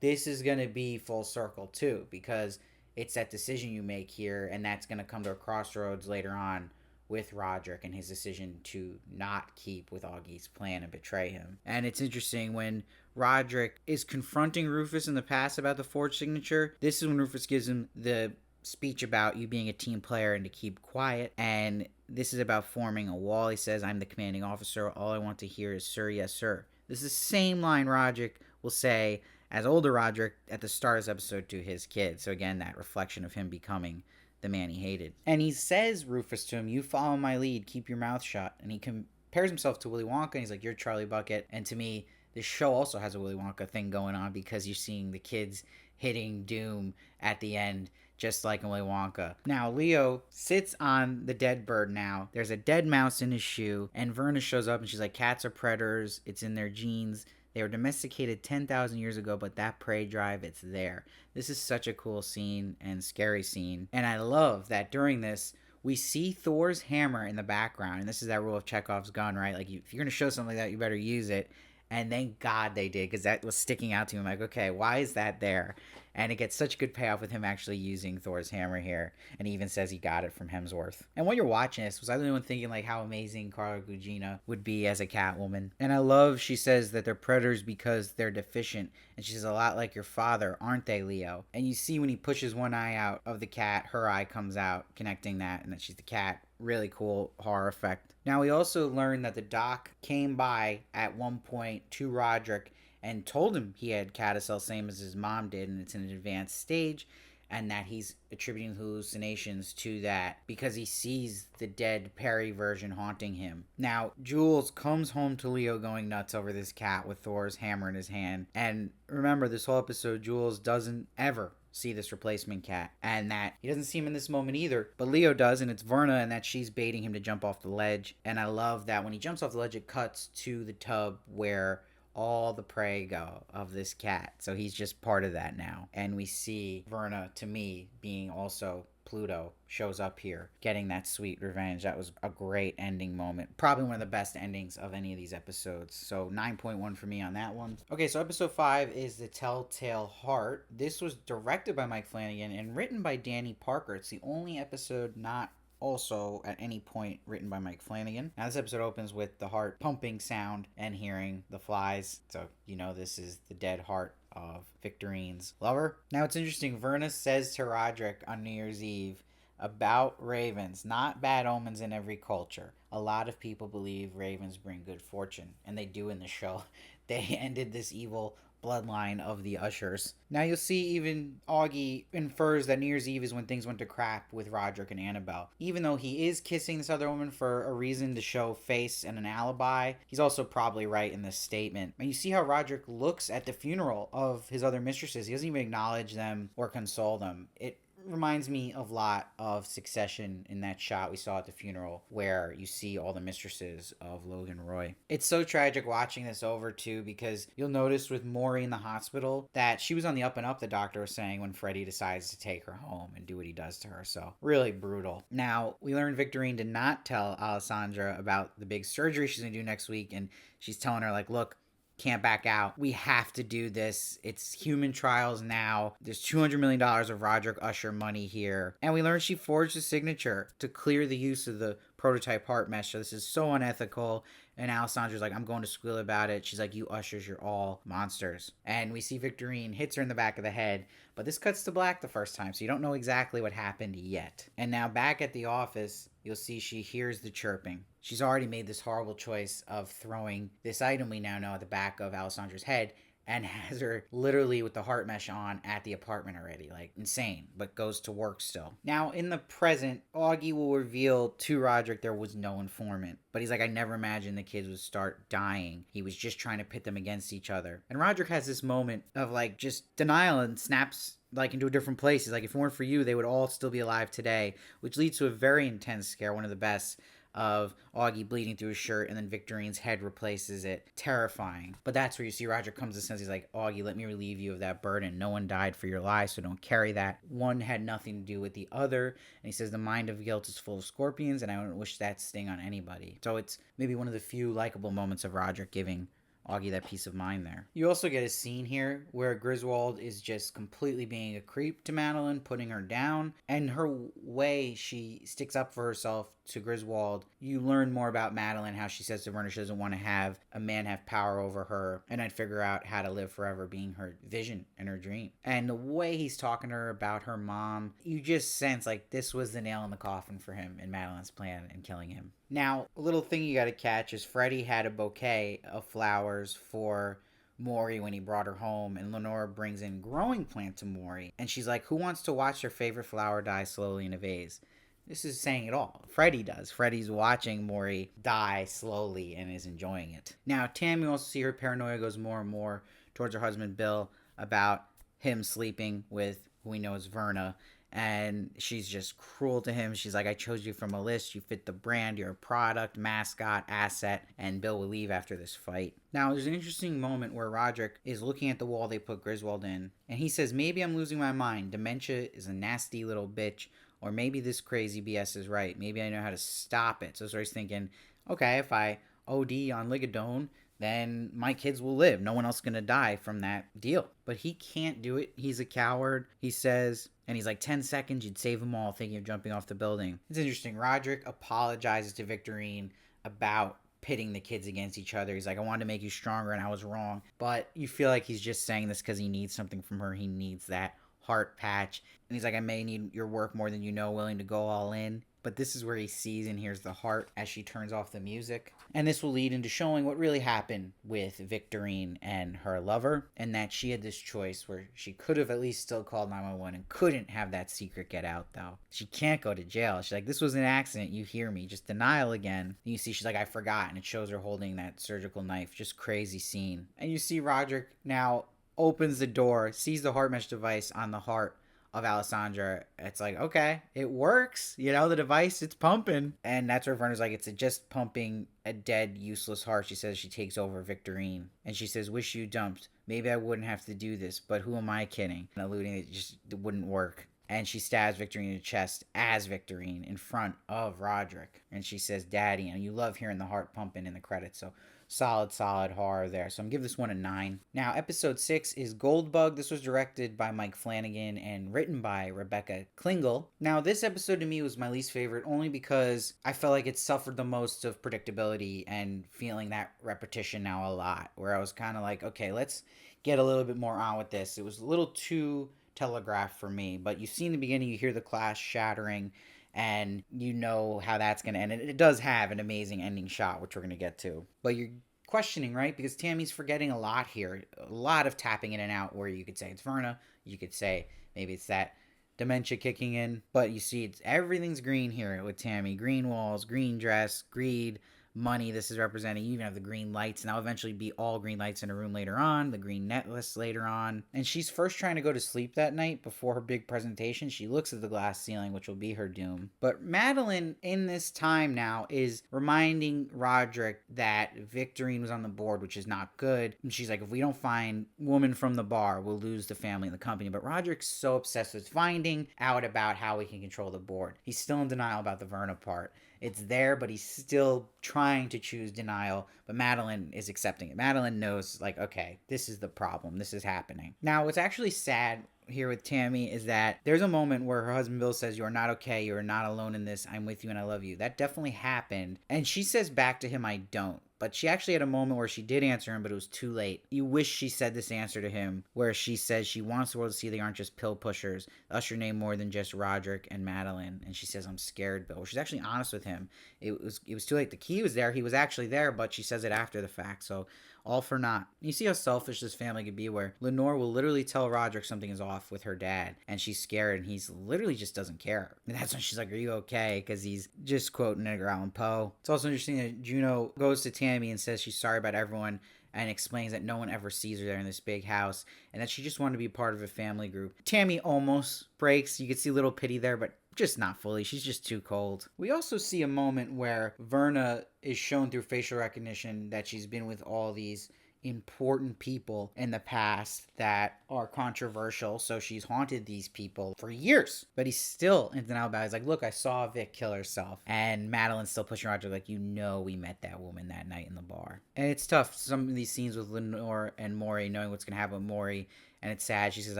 this is going to be full circle too, because it's that decision you make here, and that's going to come to a crossroads later on with Roderick and his decision to not keep with Augie's plan and betray him. And it's interesting when Roderick is confronting Rufus in the past about the forged signature. This is when Rufus gives him the speech about you being a team player and to keep quiet. And this is about forming a wall. He says, I'm the commanding officer. All I want to hear is, sir, yes, sir. This is the same line Roderick will say as older Roderick at the start of this episode to his kid. So again, that reflection of him becoming the man he hated. And he says, Rufus, to him, you follow my lead, keep your mouth shut. And he compares himself to Willy Wonka, and he's like, you're Charlie Bucket. And to me, this show also has a Willy Wonka thing going on, because you're seeing the kids hitting doom at the end, just like in Willy Wonka. Now, Leo sits on the dead bird now. There's a dead mouse in his shoe, and Verna shows up, and she's like, cats are predators. It's in their genes. They were domesticated 10,000 years ago, but that prey drive, it's there. This is such a cool scene and scary scene. And I love that during this, we see Thor's hammer in the background. And this is that rule of Chekhov's gun, right? Like, if you're going to show something like that, you better use it. And thank God they did, because that was sticking out to me. I'm like, okay, why is that there? And it gets such good payoff with him actually using Thor's hammer here. And he even says he got it from Hemsworth. And while you're watching this, was I the only one thinking like how amazing Carla Gugino would be as a Catwoman? And I love, she says that they're predators because they're deficient. And she says, a lot like your father, aren't they, Leo? And you see when he pushes one eye out of the cat, her eye comes out, connecting that, and that she's the cat. Really cool horror effect. Now, we also learned that the doc came by at one point to Roderick and told him he had Catacell, same as his mom did, and it's in an advanced stage, and that he's attributing hallucinations to that because he sees the dead Perry version haunting him. Now, Jules comes home to Leo going nuts over this cat with Thor's hammer in his hand, and remember, this whole episode, Jules doesn't ever see this replacement cat, and that he doesn't see him in this moment either, but Leo does, and it's Verna, and that she's baiting him to jump off the ledge. And I love that when he jumps off the ledge, it cuts to the tub where all the prey go of this cat, so he's just part of that now. And we see Verna, to me, being also Pluto, shows up here getting that sweet revenge. That was a great ending moment, probably one of the best endings of any of these episodes. So 9.1 for me on that one. Okay, so episode 5 is The Telltale Heart. This was directed by Mike Flanagan and written by Danny Parker. It's the only episode not also at any point written by Mike Flanagan. Now, this episode opens with the heart pumping sound and hearing the flies, so you know this is the dead heart of Victorine's lover. Now, it's interesting, Verna says to Roderick on New Year's Eve about ravens, not bad omens in every culture. A lot of people believe ravens bring good fortune, and they do in the show. They ended this evil bloodline of the Ushers. Now you'll see even Augie infers that New Year's Eve is when things went to crap with Roderick and Annabelle. Even though he is kissing this other woman for a reason to show face and an alibi, he's also probably right in this statement. And you see how Roderick looks at the funeral of his other mistresses. He doesn't even acknowledge them or console them. It reminds me a lot of Succession in that shot we saw at the funeral where you see all the mistresses of Logan Roy. It's so tragic watching this over too, because you'll notice with Maury in the hospital that she was on the up and up, the doctor was saying, when Freddie decides to take her home and do what he does to her. So really brutal. Now, we learned Victorine did not tell Alessandra about the big surgery she's gonna do next week, and she's telling her like, look, can't back out. We have to do this. It's human trials now. There's $200 million of Roderick Usher money here. And we learned she forged a signature to clear the use of the prototype heart mesh. So this is so unethical. And Alessandra's like, I'm going to squeal about it. She's like, you Ushers, you're all monsters. And we see Victorine hits her in the back of the head. But this cuts to black the first time, so you don't know exactly what happened yet. And now back at the office, you'll see she hears the chirping. She's already made this horrible choice of throwing this item we now know at the back of Alessandra's head, and has her literally with the heart mesh on at the apartment already. Like, insane, but goes to work still. Now, in the present, Augie will reveal to Roderick there was no informant. But he's like, I never imagined the kids would start dying. He was just trying to pit them against each other. And Roderick has this moment of, like, just denial and snaps, like, into a different place. He's like, if it weren't for you, they would all still be alive today. Which leads to a very intense scare, one of the best, of Augie bleeding through his shirt, and then Victorine's head replaces it. Terrifying. But that's where you see Roderick comes to sense. He's like, Augie, let me relieve you of that burden. No one died for your lies, so don't carry that. One had nothing to do with the other. And he says the mind of guilt is full of scorpions, and I don't wish that sting on anybody. So it's maybe one of the few likable moments of Roderick giving Augie that peace of mind there. You also get a scene here where Griswold is just completely being a creep to Madeline, putting her down, and her way she sticks up for herself to Griswold. You learn more about Madeline, how she says to Werner she doesn't want to have a man have power over her and I'd figure out how to live forever being her vision and her dream. And the way he's talking to her about her mom, you just sense like this was the nail in the coffin for him in Madeline's plan and killing him. Now, a little thing you gotta catch is Freddie had a bouquet of flowers for Maury when he brought her home, and Lenore brings in growing plant to Maury, and she's like, who wants to watch their favorite flower die slowly in a vase? This is saying it all. Freddie does. Freddie's watching Maury die slowly and is enjoying it. Now, Tammy also see her paranoia goes more and more towards her husband Bill about him sleeping with who we know as Verna, and she's just cruel to him. She's like, I chose you from a list. You fit the brand. You're a product, mascot, asset. And Bill will leave after this fight. Now, there's an interesting moment where Roderick is looking at the wall they put Griswold in. And he says, maybe I'm losing my mind. Dementia is a nasty little bitch. Or maybe this crazy BS is right. Maybe I know how to stop it. So he's thinking, okay, if I OD on Ligadone, then my kids will live. No one else is going to die from that deal. But he can't do it. He's a coward, he says. And he's like, 10 seconds, you'd save them all, thinking of jumping off the building. It's interesting. Roderick apologizes to Victorine about pitting the kids against each other. He's like, I wanted to make you stronger and I was wrong. But you feel like he's just saying this because he needs something from her. He needs that heart patch. And he's like, I may need your work more than you know, willing to go all in. But this is where he sees and hears the heart as she turns off the music. And this will lead into showing what really happened with Victorine and her lover, and that she had this choice where she could have at least still called 911 and couldn't have that secret get out, though. She can't go to jail. She's like, this was an accident. You hear me. Just denial again. And you see she's like, I forgot. And it shows her holding that surgical knife. Just crazy scene. And you see Roderick now opens the door, sees the heart mesh device on the heart of Alessandra. It's like, okay, it works. You know, the device, it's pumping. And that's where Verna's like, it's just pumping a dead, useless heart. She says she takes over Victorine. And she says, wish you dumped. Maybe I wouldn't have to do this, but who am I kidding? And alluding it just wouldn't work. And she stabs Victorine in the chest as Victorine in front of Roderick. And she says, Daddy. And you love hearing the heart pumping in the credits. So solid horror there. So I'm gonna give this one a 9. Now, episode 6 is Goldbug. This was directed by Mike Flanagan and written by Rebecca Klingel. Now, this episode to me was my least favorite only because I felt like it suffered the most of predictability and feeling that repetition now a lot, where I was kind of like, okay, let's get a little bit more on with this. It was a little too telegraphed for me, but you see in the beginning, you hear the glass shattering, and you know how that's going to end. And it does have an amazing ending shot, which we're going to get to. But you're questioning, right? Because Tammy's forgetting a lot here. A lot of tapping in and out where you could say it's Verna. You could say maybe it's that dementia kicking in. But you see, everything's green here with Tammy. Green walls, green dress, greed, money. This is representing, you even have the green lights, and that'll eventually be all green lights in a room later on, the green necklace later on. And she's first trying to go to sleep that night before her big presentation. She looks at the glass ceiling, which will be her doom. But Madeline in this time now is reminding Roderick that Victorine was on the board, which is not good. And she's like, if we don't find woman from the bar, we'll lose the family and the company. But Roderick's so obsessed with finding out about how he can control the board. He's still in denial about the Verna part. It's there, but he's still trying to choose denial. But Madeline is accepting it. Madeline knows, like, okay, this is the problem. This is happening. Now, what's actually sad here with Tammy is that there's a moment where her husband Bill says, you are not okay. You are not alone in this. I'm with you and I love you. That definitely happened. And she says back to him, I don't. But she actually had a moment where she did answer him, but it was too late. You wish she said this answer to him, where she says she wants the world to see they aren't just pill pushers. Usher named more than just Roderick and Madeline. And she says, I'm scared, Bill. She's actually honest with him. It was too late. The key was there. He was actually there, but she says it after the fact. So all for naught. You see how selfish this family could be, where Lenore will literally tell Roderick something is off with her dad, and she's scared, and he's literally just doesn't care. And that's when she's like, are you okay? Because he's just quoting Edgar Allan Poe. It's also interesting that Juno goes to Tammy and says she's sorry about everyone, and explains that no one ever sees her there in this big house, and that she just wanted to be part of a family group. Tammy almost breaks. You could see a little pity there, but just not fully. She's just too cold. We also see a moment where Verna is shown through facial recognition that she's been with all these important people in the past that are controversial. So she's haunted these people for years. But he's still in denial about it. He's like, look, I saw Vic kill herself. And Madeline's still pushing Roger, like, you know, we met that woman that night in the bar. And it's tough. Some of these scenes with Lenore and Maury, knowing what's going to happen with Maury. And it's sad. She says,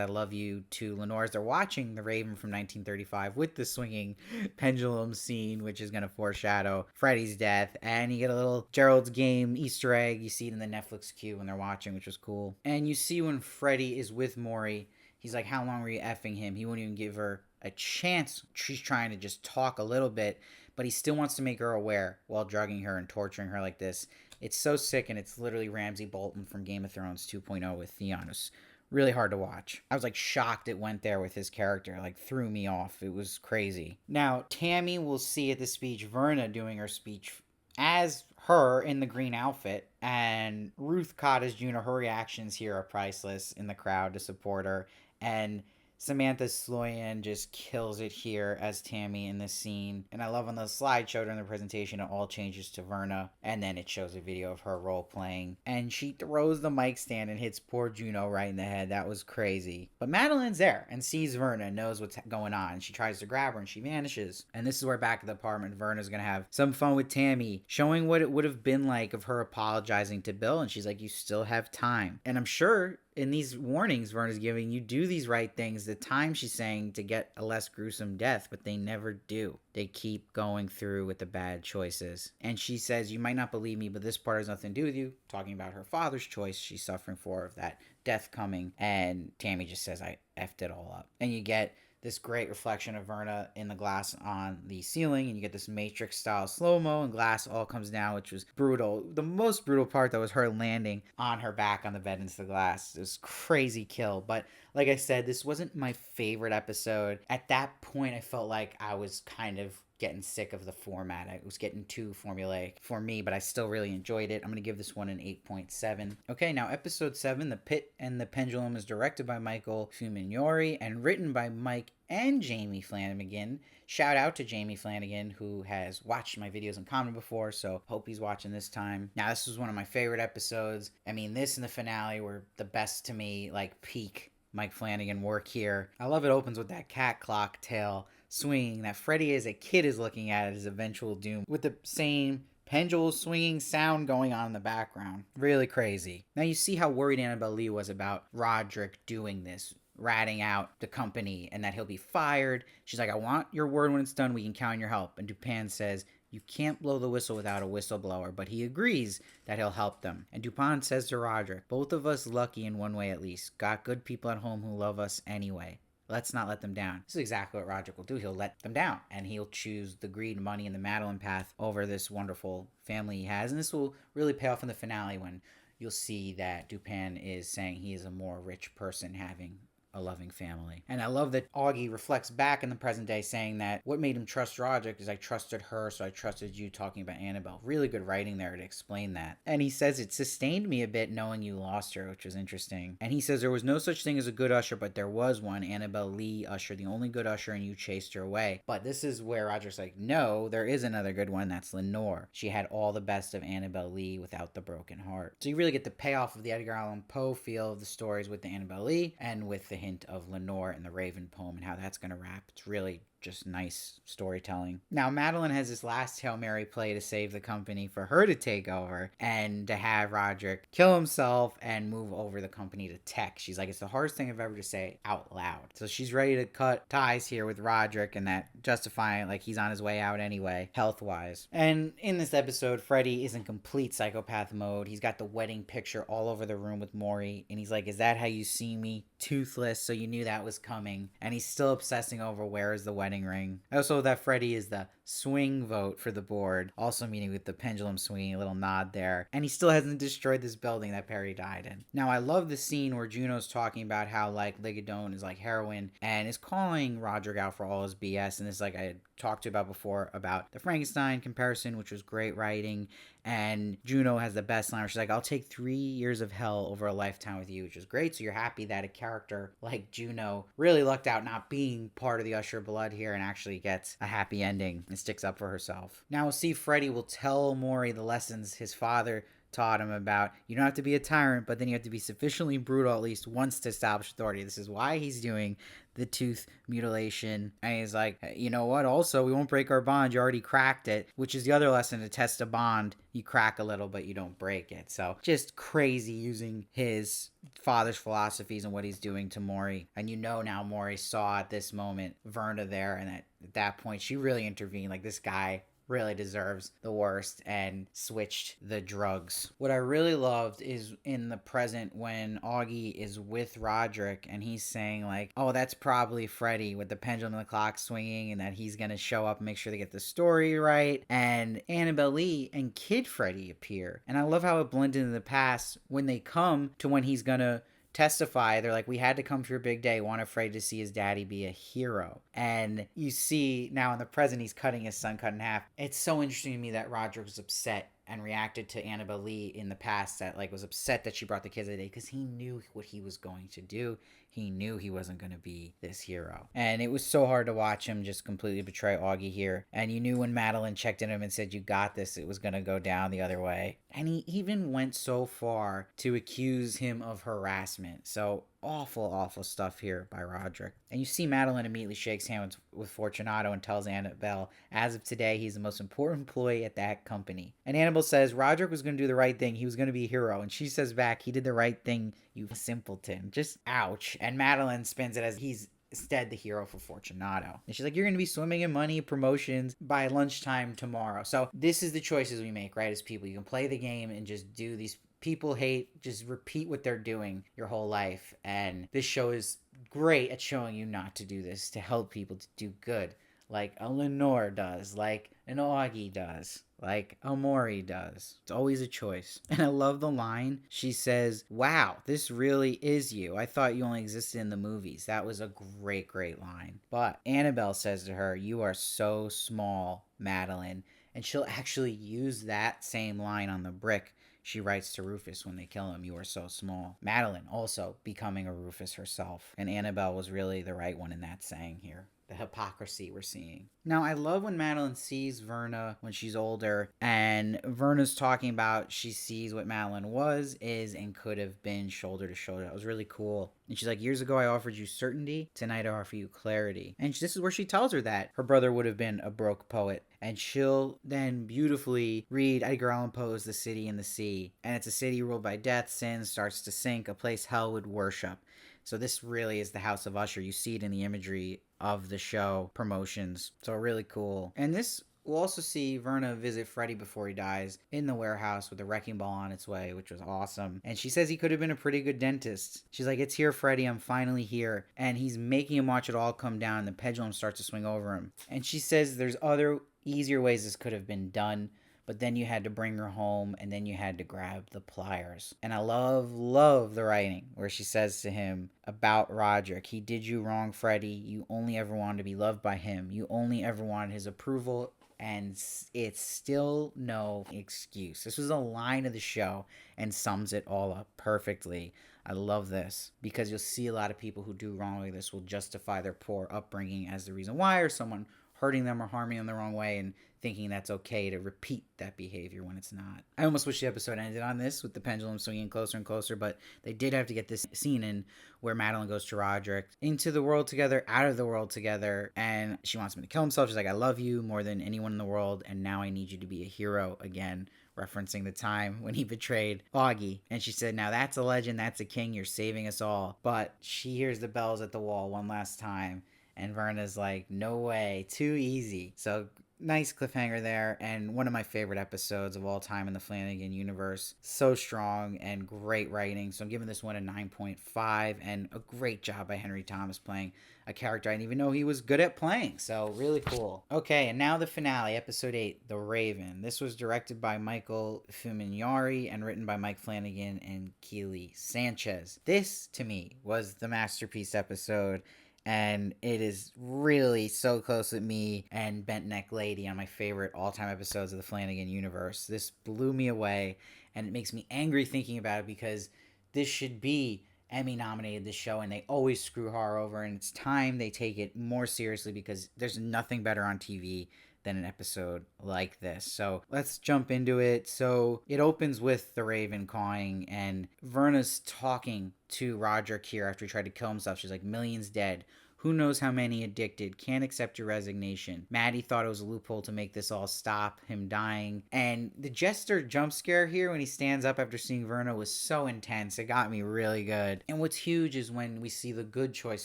I love you to Lenore as they're watching The Raven from 1935 with the swinging pendulum scene, which is going to foreshadow Freddy's death. And you get a little Gerald's Game Easter egg. You see it in the Netflix queue when they're watching, which was cool. And you see when Freddy is with Maury, he's like, how long were you effing him? He won't even give her a chance. She's trying to just talk a little bit, but he still wants to make her aware while drugging her and torturing her like this. It's so sick, and it's literally Ramsay Bolton from Game of Thrones 2.0 with Theonis. Really hard to watch. I was like shocked it went there with his character, like threw me off. It was crazy. Now, Tammy will see at the speech Verna doing her speech as her in the green outfit, and Ruth Cott as Juno. Her reactions here are priceless in the crowd to support her, and Samantha Sloyan just kills it here as Tammy in this scene. And I love on the slideshow during the presentation, it all changes to Verna. And then it shows a video of her role playing. And she throws the mic stand and hits poor Juno right in the head. That was crazy. But Madeline's there and sees Verna and knows what's going on. She tries to grab her and she vanishes. And this is where back at the apartment, Verna's going to have some fun with Tammy, showing what it would have been like of her apologizing to Bill. And she's like, you still have time. And I'm sure in these warnings Verna's giving, you do these right things, the time she's saying to get a less gruesome death, but they never do. They keep going through with the bad choices. And she says, you might not believe me, but this part has nothing to do with you. Talking about her father's choice she's suffering for of that death coming. And Tammy just says, I effed it all up. And you get this great reflection of Verna in the glass on the ceiling, and you get this Matrix style slow-mo, and glass all comes down, which was brutal. The most brutal part, though, was her landing on her back on the bed into the glass. It was crazy kill. But like I said, this wasn't my favorite episode. At that point, I felt like I was kind of getting sick of the format. It was getting too formulaic for me, but I still really enjoyed it. I'm going to give this one an 8.7. Okay, now episode 7, The Pit and the Pendulum, is directed by Michael Fuminori and written by Mike and Jamie Flanagan. Shout out to Jamie Flanagan, who has watched my videos and commented before, so hope he's watching this time. Now, this was one of my favorite episodes. I mean, this and the finale were the best to me, like peak Mike Flanagan work here. I love it opens with that cat clock tail swinging that Freddy as a kid is looking at his eventual doom, with the same pendulum swinging sound going on in the background. Really crazy. Now you see how worried Annabelle Lee was about Roderick doing this, ratting out the company, and that he'll be fired. She's like, I want your word when it's done. We can count on your help. And Dupin says, you can't blow the whistle without a whistleblower, but he agrees that he'll help them. And Dupin says to Roderick, both of us lucky in one way at least. Got good people at home who love us anyway. Let's not let them down. This is exactly what Roderick will do. He'll let them down, and he'll choose the greed, money, and the Madeline path over this wonderful family he has. And this will really pay off in the finale when you'll see that Dupin is saying he is a more rich person having a loving family. And I love that Augie reflects back in the present day saying that what made him trust Roderick is I trusted her, so I trusted you, talking about Annabelle. Really good writing there to explain that. And he says it sustained me a bit knowing you lost her, which was interesting. And he says there was no such thing as a good usher, but there was one, Annabelle Lee Usher, the only good usher, and you chased her away. But this is where Roderick's like, no, there is another good one, that's Lenore. She had all the best of Annabelle Lee without the broken heart. So you really get the payoff of the Edgar Allan Poe feel of the stories with the Annabelle Lee and with the hint of Lenore and the Raven poem and how that's going to wrap. It's really just nice storytelling. Now, Madeline has this last Hail Mary play to save the company for her to take over and to have Roderick kill himself and move over the company to tech. She's like, it's the hardest thing I've ever to say out loud. So she's ready to cut ties here with Roderick and that justifying like he's on his way out anyway, health-wise. And in this episode, Freddy is in complete psychopath mode. He's got the wedding picture all over the room with Maury, and he's like, is that how you see me? Toothless, so you knew that was coming. And he's still obsessing over where is the wedding ring. Also, that Freddy is the swing vote for the board, also meaning with the pendulum swinging, a little nod there. And he still hasn't destroyed this building that Perry died in. Now, I love the scene where Juno's talking about how like Ligadone is like heroin and is calling Roderick out for all his BS. And this like I had talked to about before about the Frankenstein comparison, which was great writing. And Juno has the best line where she's like, I'll take 3 years of hell over a lifetime with you, which is great. So you're happy that a character like Juno really lucked out not being part of the Usher blood here and actually gets a happy ending and sticks up for herself. Now we'll see Freddy will tell Maury the lessons his father taught him about you don't have to be a tyrant, but then you have to be sufficiently brutal at least once to establish authority. This is why he's doing the tooth mutilation. And he's like, you know what? Also, we won't break our bond. You already cracked it, which is the other lesson to test a bond. You crack a little, but you don't break it. So just crazy using his father's philosophies and what he's doing to Maury. And you know now Maury saw at this moment Verna there, and at that point she really intervened. Like, this guy really deserves the worst, and switched the drugs. What I really loved is in the present when Augie is with Roderick and he's saying like, oh, that's probably Freddy with the pendulum and the clock swinging, and that he's gonna show up and make sure they get the story right. And Annabelle Lee and Kid Freddy appear, and I love how it blended into the past when they come to when he's gonna testify. They're like, we had to come for your big day, one afraid to see his daddy be a hero. And you see now in the present he's cutting his son cut in half. It's so interesting to me that Roger was upset and reacted to Annabelle Lee in the past, that like was upset that she brought the kids that day, because he knew what he was going to do. He knew he wasn't going to be this hero. And it was so hard to watch him just completely betray Augie here. And you knew when Madeline checked in him and said, you got this, it was going to go down the other way. And he even went so far to accuse him of harassment. So awful stuff here by Roderick. And you see Madeline immediately shakes hands with Fortunato and tells Annabelle, as of today, he's the most important employee at that company. And Annabelle says Roderick was going to do the right thing. He was going to be a hero. And she says back, he did the right thing, you simpleton. Just ouch. And Madeline spins it as he's instead the hero for Fortunato. And she's like, you're going to be swimming in money, promotions by lunchtime tomorrow. So this is the choices we make, right, as people. You can play the game and just do these people hate, just repeat what they're doing your whole life. And this show is great at showing you not to do this, to help people to do good, like a Lenore does, like an Augie does, like a Maury does. It's always a choice. And I love the line. She says, wow, this really is you. I thought you only existed in the movies. That was a great line. But Annabelle says to her, you are so small, Madeline. And she'll actually use that same line on the brick she writes to Rufus when they kill him, you are so small. Madeline also becoming a Rufus herself. And Annabelle was really the right one in that saying here. The hypocrisy we're seeing. Now, I love when Madeline sees Verna when she's older, and Verna's talking about she sees what Madeline was, is, and could have been shoulder to shoulder. That was really cool. And she's like, years ago I offered you certainty, tonight I offer you clarity. And this is where she tells her that her brother would have been a broke poet. And she'll then beautifully read Edgar Allan Poe's The City and the Sea. And it's a city ruled by death, sin starts to sink, a place hell would worship. So this really is the House of Usher. You see it in the imagery of the show promotions. So really cool. And this, we'll also see Verna visit Freddy before he dies in the warehouse with the wrecking ball on its way, which was awesome. And she says he could have been a pretty good dentist. She's like, it's here, Freddy. I'm finally here. And he's making him watch it all come down. The pendulum starts to swing over him. And she says there's other easier ways this could have been done. But then you had to bring her home, and then you had to grab the pliers. And I love the writing where she says to him about Roderick, he did you wrong, Freddy. You only ever wanted to be loved by him. You only ever wanted his approval, and it's still no excuse. This was a line of the show and sums it all up perfectly. I love this because you'll see a lot of people who do wrong like this will justify their poor upbringing as the reason why, or someone hurting them or harming them the wrong way, and thinking that's okay to repeat that behavior when it's not. I almost wish the episode ended on this with the pendulum swinging closer and closer, but they did have to get this scene in where Madeline goes to Roderick, into the world together, out of the world together, and she wants him to kill himself. She's like, I love you more than anyone in the world, and now I need you to be a hero again, referencing the time when he betrayed Augie. And she said, now that's a legend, that's a king, you're saving us all. But she hears the bells at the wall one last time, and Verna's like, no way, too easy. So nice cliffhanger there, and one of my favorite episodes of all time in the Flanagan universe. So strong and great writing. So I'm giving this one a 9.5, and a great job by Henry Thomas playing a character I didn't even know he was good at playing. So really cool. Okay, and now the finale, episode 8, The Raven. This was directed by Michael Fuminari and written by Mike Flanagan and Keely Sanchez. This, to me, was the masterpiece episode. And it is really so close with me and Bent Neck Lady on my favorite all-time episodes of the Flanagan universe. This blew me away, and it makes me angry thinking about it because this should be Emmy-nominated, this show, and they always screw horror over, and it's time they take it more seriously because there's nothing better on TV than an episode like this. So let's jump into it. So it opens with the Raven cawing, and Verna's talking to Roderick here after he tried to kill himself. She's like, millions dead. Who knows how many addicted? Can't accept your resignation. Maddie thought it was a loophole to make this all stop, him dying. And the Jester jump scare here when he stands up after seeing Verna was so intense. It got me really good. And what's huge is when we see the good choice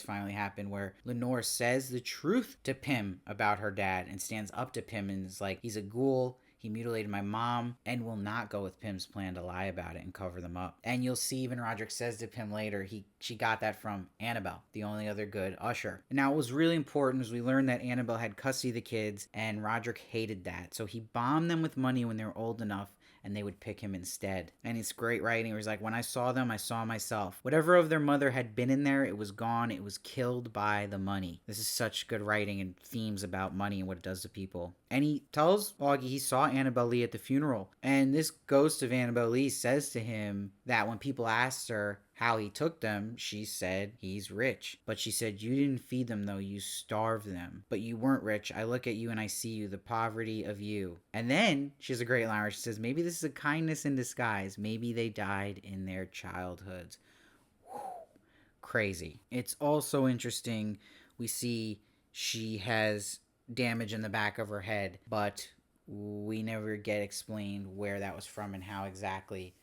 finally happen, where Lenore says the truth to Pym about her dad and stands up to Pym and is like, he's a ghoul. He mutilated my mom, and will not go with Pym's plan to lie about it and cover them up. And you'll see even Roderick says to Pym later, she got that from Annabelle, the only other good Usher. Now, what was really important is we learned that Annabelle had custody of the kids, and Roderick hated that. So he bombed them with money when they were old enough, and they would pick him instead. And it's great writing where he's like, when I saw them, I saw myself. Whatever of their mother had been in there, it was gone. It was killed by the money. This is such good writing and themes about money and what it does to people. And he tells Augie he saw Annabelle Lee at the funeral. And this ghost of Annabelle Lee says to him that when people asked her how he took them, she said he's rich. But she said, you didn't feed them though, you starved them. But you weren't rich. I look at you and I see you, the poverty of you. And then she has a great line where she says, maybe this is a kindness in disguise. Maybe they died in their childhoods. Whew. Crazy. It's also interesting. We see she has damage in the back of her head, but we never get explained where that was from and how exactly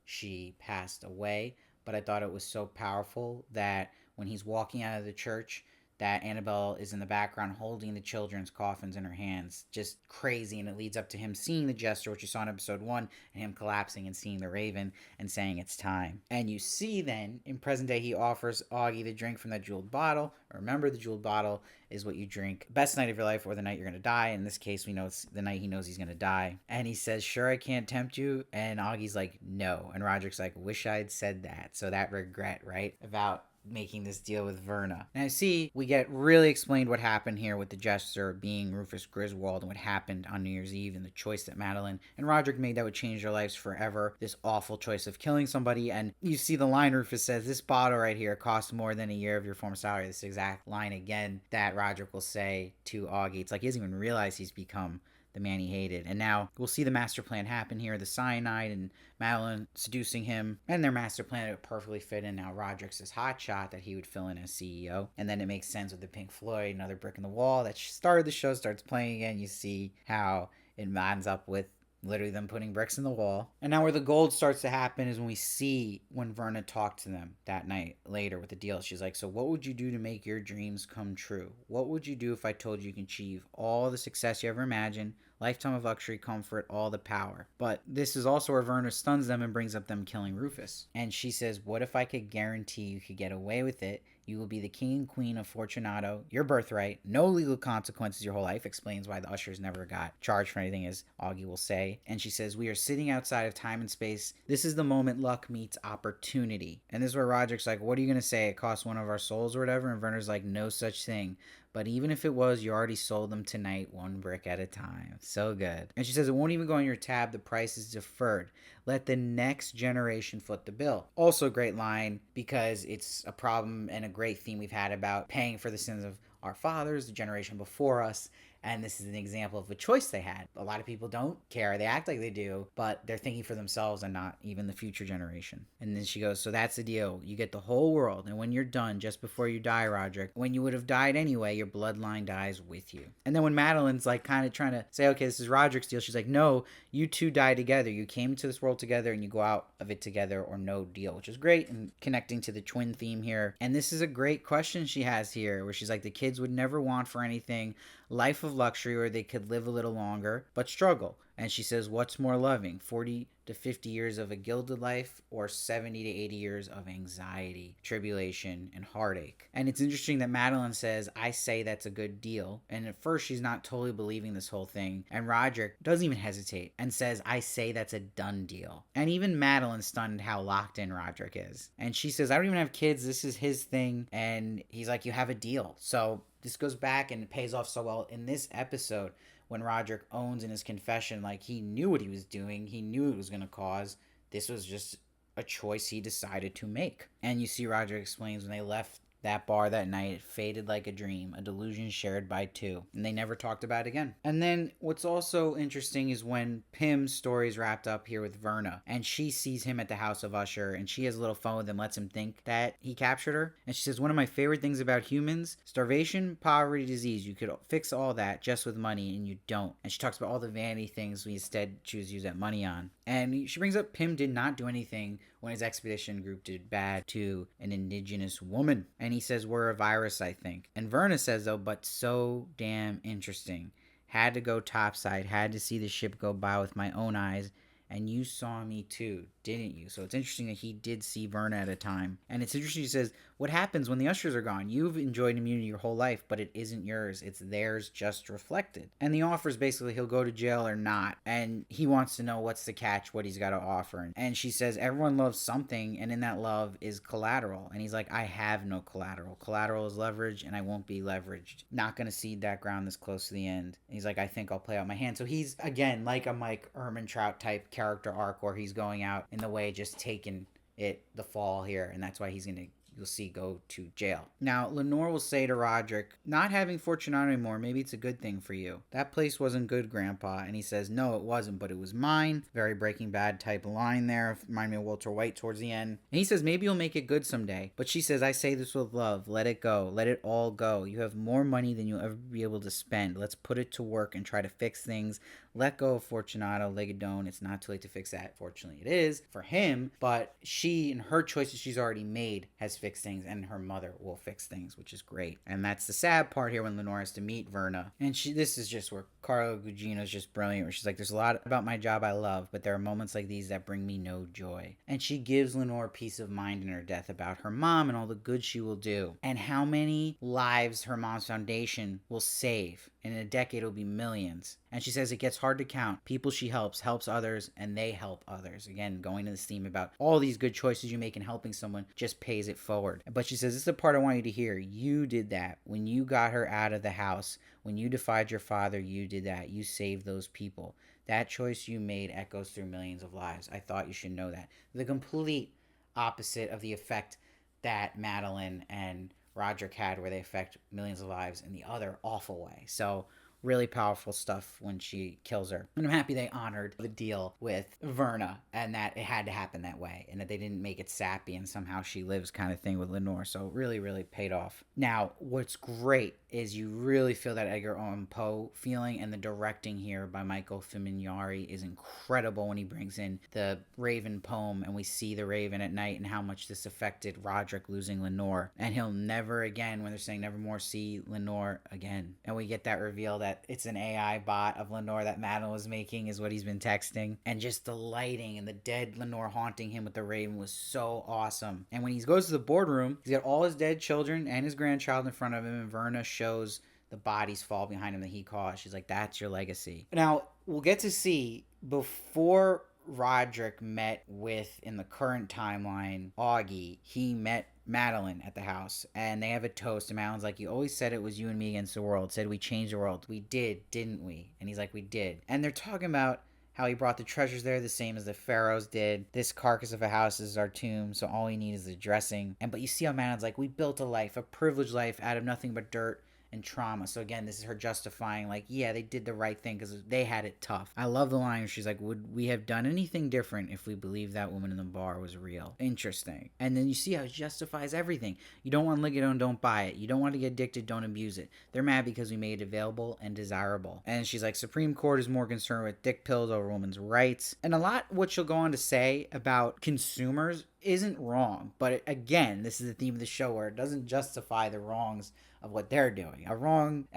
she passed away. But I thought it was so powerful that when he's walking out of the church, that Annabelle is in the background holding the children's coffins in her hands. Just crazy. And it leads up to him seeing the Jester, which you saw in episode 1, and him collapsing and seeing the Raven and saying it's time. And you see then, in present day, he offers Augie the drink from that jeweled bottle. Remember, the jeweled bottle is what you drink best night of your life or the night you're going to die. In this case, we know it's the night he knows he's going to die. And he says, sure, I can't tempt you. And Augie's like, no. And Roderick's like, wish I'd said that. So that regret, right? About making this deal with Verna. And I see we get really explained what happened here with the Jester being Rufus Griswold and what happened on New Year's Eve and the choice that Madeline and Roderick made that would change their lives forever. This awful choice of killing somebody. And you see the line Rufus says, this bottle right here costs more than a year of your former salary. This exact line again that Roderick will say to Augie. It's like he doesn't even realize he's become the man he hated. And now we'll see the master plan happen here. The cyanide and Madeline seducing him, and their master plan would perfectly fit in. Now Roderick's this hot shot that he would fill in as CEO. And then it makes sense with the Pink Floyd, another brick in the wall that started the show, starts playing again. You see how it ends up with literally them putting bricks in the wall. And now where the gold starts to happen is when we see when Verna talked to them that night later with the deal. She's like, so what would you do to make your dreams come true? What would you do if I told you can achieve all the success you ever imagined? Lifetime of luxury, comfort, all the power. But this is also where Verna stuns them and brings up them killing Rufus. And she says, what if I could guarantee you could get away with it? You will be the king and queen of Fortunato, your birthright, no legal consequences your whole life. Explains why the Ushers never got charged for anything, as Augie will say. And she says, we are sitting outside of time and space. This is the moment luck meets opportunity. And this is where Roderick's like, what are you going to say? It cost one of our souls or whatever? And Verna's like, no such thing. But even if it was, you already sold them tonight, one brick at a time. So good. And she says, it won't even go on your tab. The price is deferred. Let the next generation foot the bill. Also a great line, because it's a problem and a great theme we've had about paying for the sins of our fathers, the generation before us. And this is an example of a choice they had. A lot of people don't care. They act like they do, but they're thinking for themselves and not even the future generation. And then she goes, so that's the deal. You get the whole world. And when you're done, just before you die, Roderick, when you would have died anyway, your bloodline dies with you. And then when Madeline's like kind of trying to say, okay, this is Roderick's deal, she's like, no, you two die together. You came to this world together and you go out of it together, or no deal, which is great. And connecting to the twin theme here. And this is a great question she has here, where she's like, the kids would never want for anything life of luxury where they could live a little longer but struggle. And she says, what's more loving, 40 to 50 years of a gilded life, or 70 to 80 years of anxiety, tribulation, and heartache? And it's interesting that Madeline says, I say that's a good deal. And at first she's not totally believing this whole thing. And Roderick doesn't even hesitate and says, I say that's a done deal. And even Madeline's stunned how locked in Roderick is. And she says, I don't even have kids. This is his thing. And he's like, you have a deal. So this goes back and it pays off so well in this episode when Roderick owns in his confession, like he knew what he was doing. He knew it was going to cause. This was just a choice he decided to make. And you see Roderick explains when they left That bar that night, it faded like a dream, a delusion shared by two. And they never talked about it again. And then what's also interesting is when Pym's story's wrapped up here with Verna, and she sees him at the House of Usher, and she has a little phone with him, lets him think that he captured her. And she says, one of my favorite things about humans, starvation, poverty, disease. You could fix all that just with money, and you don't. And she talks about all the vanity things we instead choose to use that money on. And she brings up Pym did not do anything when his expedition group did bad to an indigenous woman. And he says, we're a virus, I think. And Verna says, though, but so damn interesting. Had to go topside, had to see the ship go by with my own eyes. And you saw me too, didn't you? So it's interesting that he did see Verna at a time. And it's interesting, he says, what happens when the Ushers are gone? You've enjoyed immunity your whole life, but it isn't yours. It's theirs just reflected. And the offer is basically he'll go to jail or not. And he wants to know what's the catch, what he's got to offer. And she says, everyone loves something, and in that love is collateral. And he's like, I have no collateral. Collateral is leverage, and I won't be leveraged. Not going to cede that ground this close to the end. And he's like, I think I'll play out my hand. So he's, again, like a Mike Ehrmantraut type character arc where he's going out in the way, just taking it the fall here, and that's why he's gonna, you'll see, go to jail. Now Lenore will say to Roderick, not having Fortunato anymore, maybe it's a good thing for you. That place wasn't good, Grandpa. And he says, no, it wasn't, but it was mine. Very Breaking Bad type of line there. Remind me of Walter White towards the end. And he says, maybe you'll make it good someday. But she says, I say this with love. Let it go. Let it all go. You have more money than you'll ever be able to spend. Let's put it to work and try to fix things. Let go of Fortunato, Legadone. It's not too late to fix that. Fortunately, it is for him. But she, and her choices she's already made, has fixed things, and her mother will fix things, which is great. And that's the sad part here when Lenore has to meet Verna. And this is just where Carla Gugino is just brilliant, where she's like, there's a lot about my job I love, but there are moments like these that bring me no joy. And she gives Lenore peace of mind in her death about her mom and all the good she will do, and how many lives her mom's foundation will save. And in a decade, it'll be millions. And she says it gets hard to count. People she helps others, and they help others. Again, going to this theme about all these good choices you make in helping someone just pays it forward. But she says, this is the part I want you to hear. You did that. When you got her out of the house, when you defied your father, you did that. You saved those people. That choice you made echoes through millions of lives. I thought you should know that. The complete opposite of the effect that Madeline and Roderick had, where they affect millions of lives in the other awful way. So really powerful stuff when she kills her. And I'm happy they honored the deal with Verna, and that it had to happen that way, and that they didn't make it sappy and somehow she lives kind of thing with Lenore. So really, really paid off. Now, what's great is you really feel that Edgar Allan Poe feeling, and the directing here by Michael Fimignari is incredible when he brings in the Raven poem, and we see the Raven at night and how much this affected Roderick losing Lenore. And he'll never again, when they're saying never more see Lenore again. And we get that reveal that it's an AI bot of Lenore that Madeline was making is what he's been texting. And just the lighting and the dead Lenore haunting him with the Raven was so awesome. And when he goes to the boardroom, he's got all his dead children and his grandchild in front of him, and Verna shows the bodies fall behind him that he caused. She's like, that's your legacy. Now, we'll get to see, before Roderick met with, in the current timeline, Augie, he met Madeline at the house, and they have a toast, and Madeline's like, you always said it was you and me against the world, said we changed the world. We did, didn't we? And he's like, we did. And they're talking about how he brought the treasures there the same as the pharaohs did. This carcass of a house is our tomb, so all we need is the dressing. But you see how Madeline's like, we built a life, a privileged life, out of nothing but dirt and trauma. So again, this is her justifying, like, yeah, they did the right thing because they had it tough. I love the line where she's like, would we have done anything different if we believed that woman in the bar was real? Interesting. And then you see how it justifies everything. You don't want Ligadone, don't buy it. You don't want to get addicted, don't abuse it. They're mad because we made it available and desirable. And she's like, Supreme Court is more concerned with dick pills over women's rights. And a lot what she'll go on to say about consumers isn't wrong. But again, this is the theme of the show, where it doesn't justify the wrongs of what they're doing. A wrong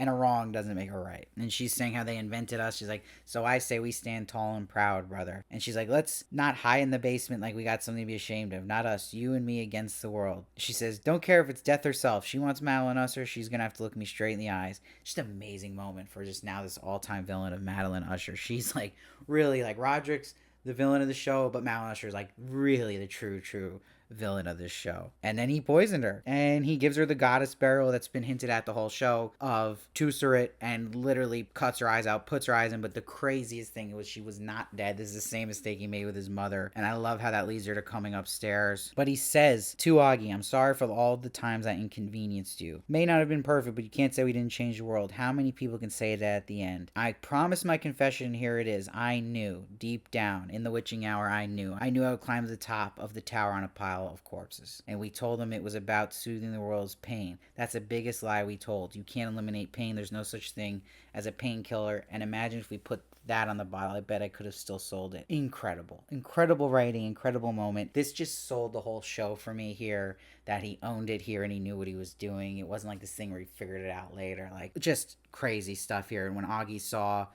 doesn't make a right. And she's saying how they invented us. She's like, so I say we stand tall and proud, brother. And she's like, let's not hide in the basement like we got something to be ashamed of. Not us, you and me against the world. She says, don't care if it's death herself. She wants Madeline Usher. She's gonna have to look me straight in the eyes. Just an amazing moment for just now this all-time villain of Madeline Usher. She's like, really, like, Roderick's the villain of the show, but Madeline Usher is like really the true villain of this show. And then he poisoned her. And he gives her the goddess burial that's been hinted at the whole show of Tussarit, and literally cuts her eyes out, puts her eyes in. But the craziest thing was she was not dead. This is the same mistake he made with his mother. And I love how that leads her to coming upstairs. But he says to Augie, I'm sorry for all the times I inconvenienced you. May not have been perfect, but you can't say we didn't change the world. How many people can say that at the end? I promised my confession, here it is. I knew, deep down, in the witching hour, I knew. I knew I would climb to the top of the tower on a pile of corpses. And we told him it was about soothing the world's pain. That's the biggest lie we told. You can't eliminate pain. There's no such thing as a painkiller. And imagine if we put that on the bottle. I bet I could have still sold it. Incredible. Incredible writing, incredible moment. This just sold the whole show for me here, that he owned it here and he knew what he was doing. It wasn't like this thing where he figured it out later. Like, just crazy stuff here. And when Augie saw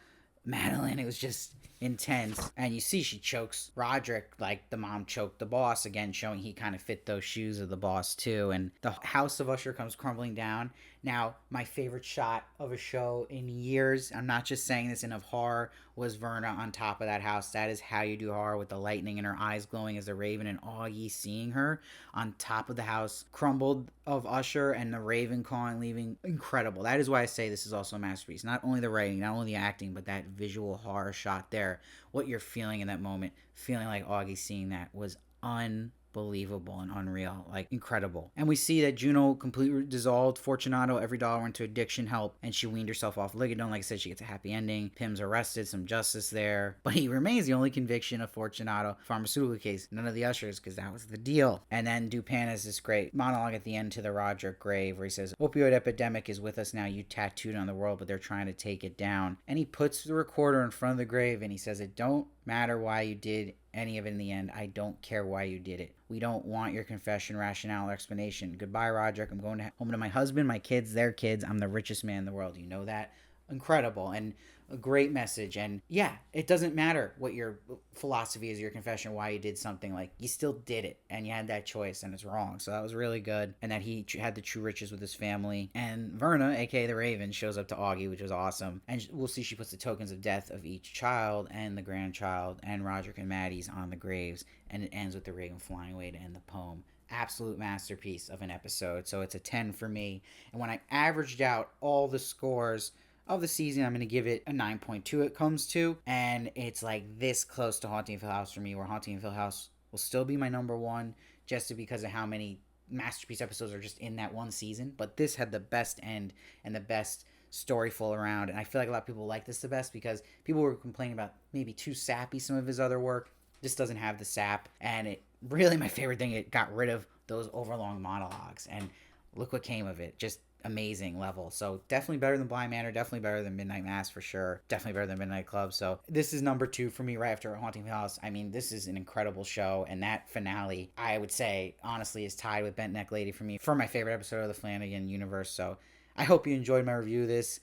Madeline, it was just intense. And you see she chokes Roderick like the mom choked the boss, again showing he kind of fit those shoes of the boss too. And the House of Usher comes crumbling down. Now, my favorite shot of a show in years, I'm not just saying this, in of horror, was Verna on top of that house. That is how you do horror, with the lightning and her eyes glowing as a raven, and Augie seeing her on top of the house crumbled of Usher, and the raven clawing leaving. Incredible. That is why I say this is also a masterpiece. Not only the writing, not only the acting, but that visual horror shot there. What you're feeling in that moment, feeling like Augie seeing that, was unbelievable and unreal, like incredible. And we see that Juno completely dissolved Fortunato. Every dollar went to addiction help, and she weaned herself off Ligadone. Like I said, she gets a happy ending. Pym's arrested, some justice there, but he remains the only conviction of Fortunato pharmaceutical case. None of the Ushers, because that was the deal. And then Dupin has this great monologue at the end to the Roderick grave where he says, opioid epidemic is with us now. You tattooed on the world, but they're trying to take it down. And he puts the recorder in front of the grave and he says, it don't matter why you did any of it in the end. I don't care why you did it. We don't want your confession, rationale, or explanation. Goodbye, Roderick. I'm going home to my husband, my kids, their kids. I'm the richest man in the world. You know that? Incredible. And a great message. And yeah, it doesn't matter what your philosophy is, your confession, why you did something. Like, you still did it and you had that choice and it's wrong. So that was really good. And that he had the true riches with his family. And Verna, aka the Raven, shows up to Augie, which was awesome. And we'll see she puts the tokens of death of each child and the grandchild and Roderick and Maddie's on the graves. And it ends with the Raven flying away to end the poem. Absolute masterpiece of an episode. So it's a 10 for me. And when I averaged out all the scores of the season, I'm going to give it a 9.2 it comes to. And it's like this close to Haunting of Hill House for me, where Haunting of Hill House will still be my number one, just because of how many masterpiece episodes are just in that one season. But this had the best end and the best story full around. And I feel like a lot of people like this the best because people were complaining about maybe too sappy some of his other work. This doesn't have the sap. And it really, my favorite thing, it got rid of those overlong monologues. And look what came of it. Just amazing level. So definitely better than Blind Manor, definitely better than Midnight Mass for sure, definitely better than Midnight Club. So this is number 2 for me right after Haunting of Hill House. I mean, this is an incredible show, and that finale, I would say, honestly, is tied with Bent Neck Lady for me for my favorite episode of the Flanagan universe. So I hope you enjoyed my review of this.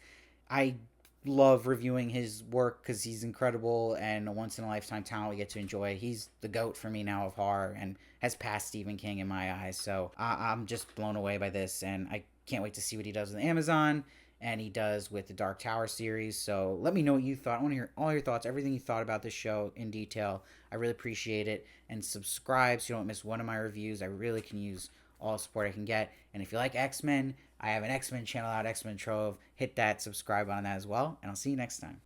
I love reviewing his work because he's incredible and a once-in-a-lifetime talent we get to enjoy. He's the GOAT for me now of horror and has passed Stephen King in my eyes. So I'm just blown away by this, and I can't wait to see what he does with Amazon and he does with the Dark Tower series. So let me know what you thought. I want to hear all your thoughts, everything you thought about this show in detail. I really appreciate it. And subscribe so you don't miss one of my reviews. I really can use all support I can get. And if you like X-Men, I have an X-Men channel out, X-Men Trove. Hit that subscribe on that as well. And I'll see you next time.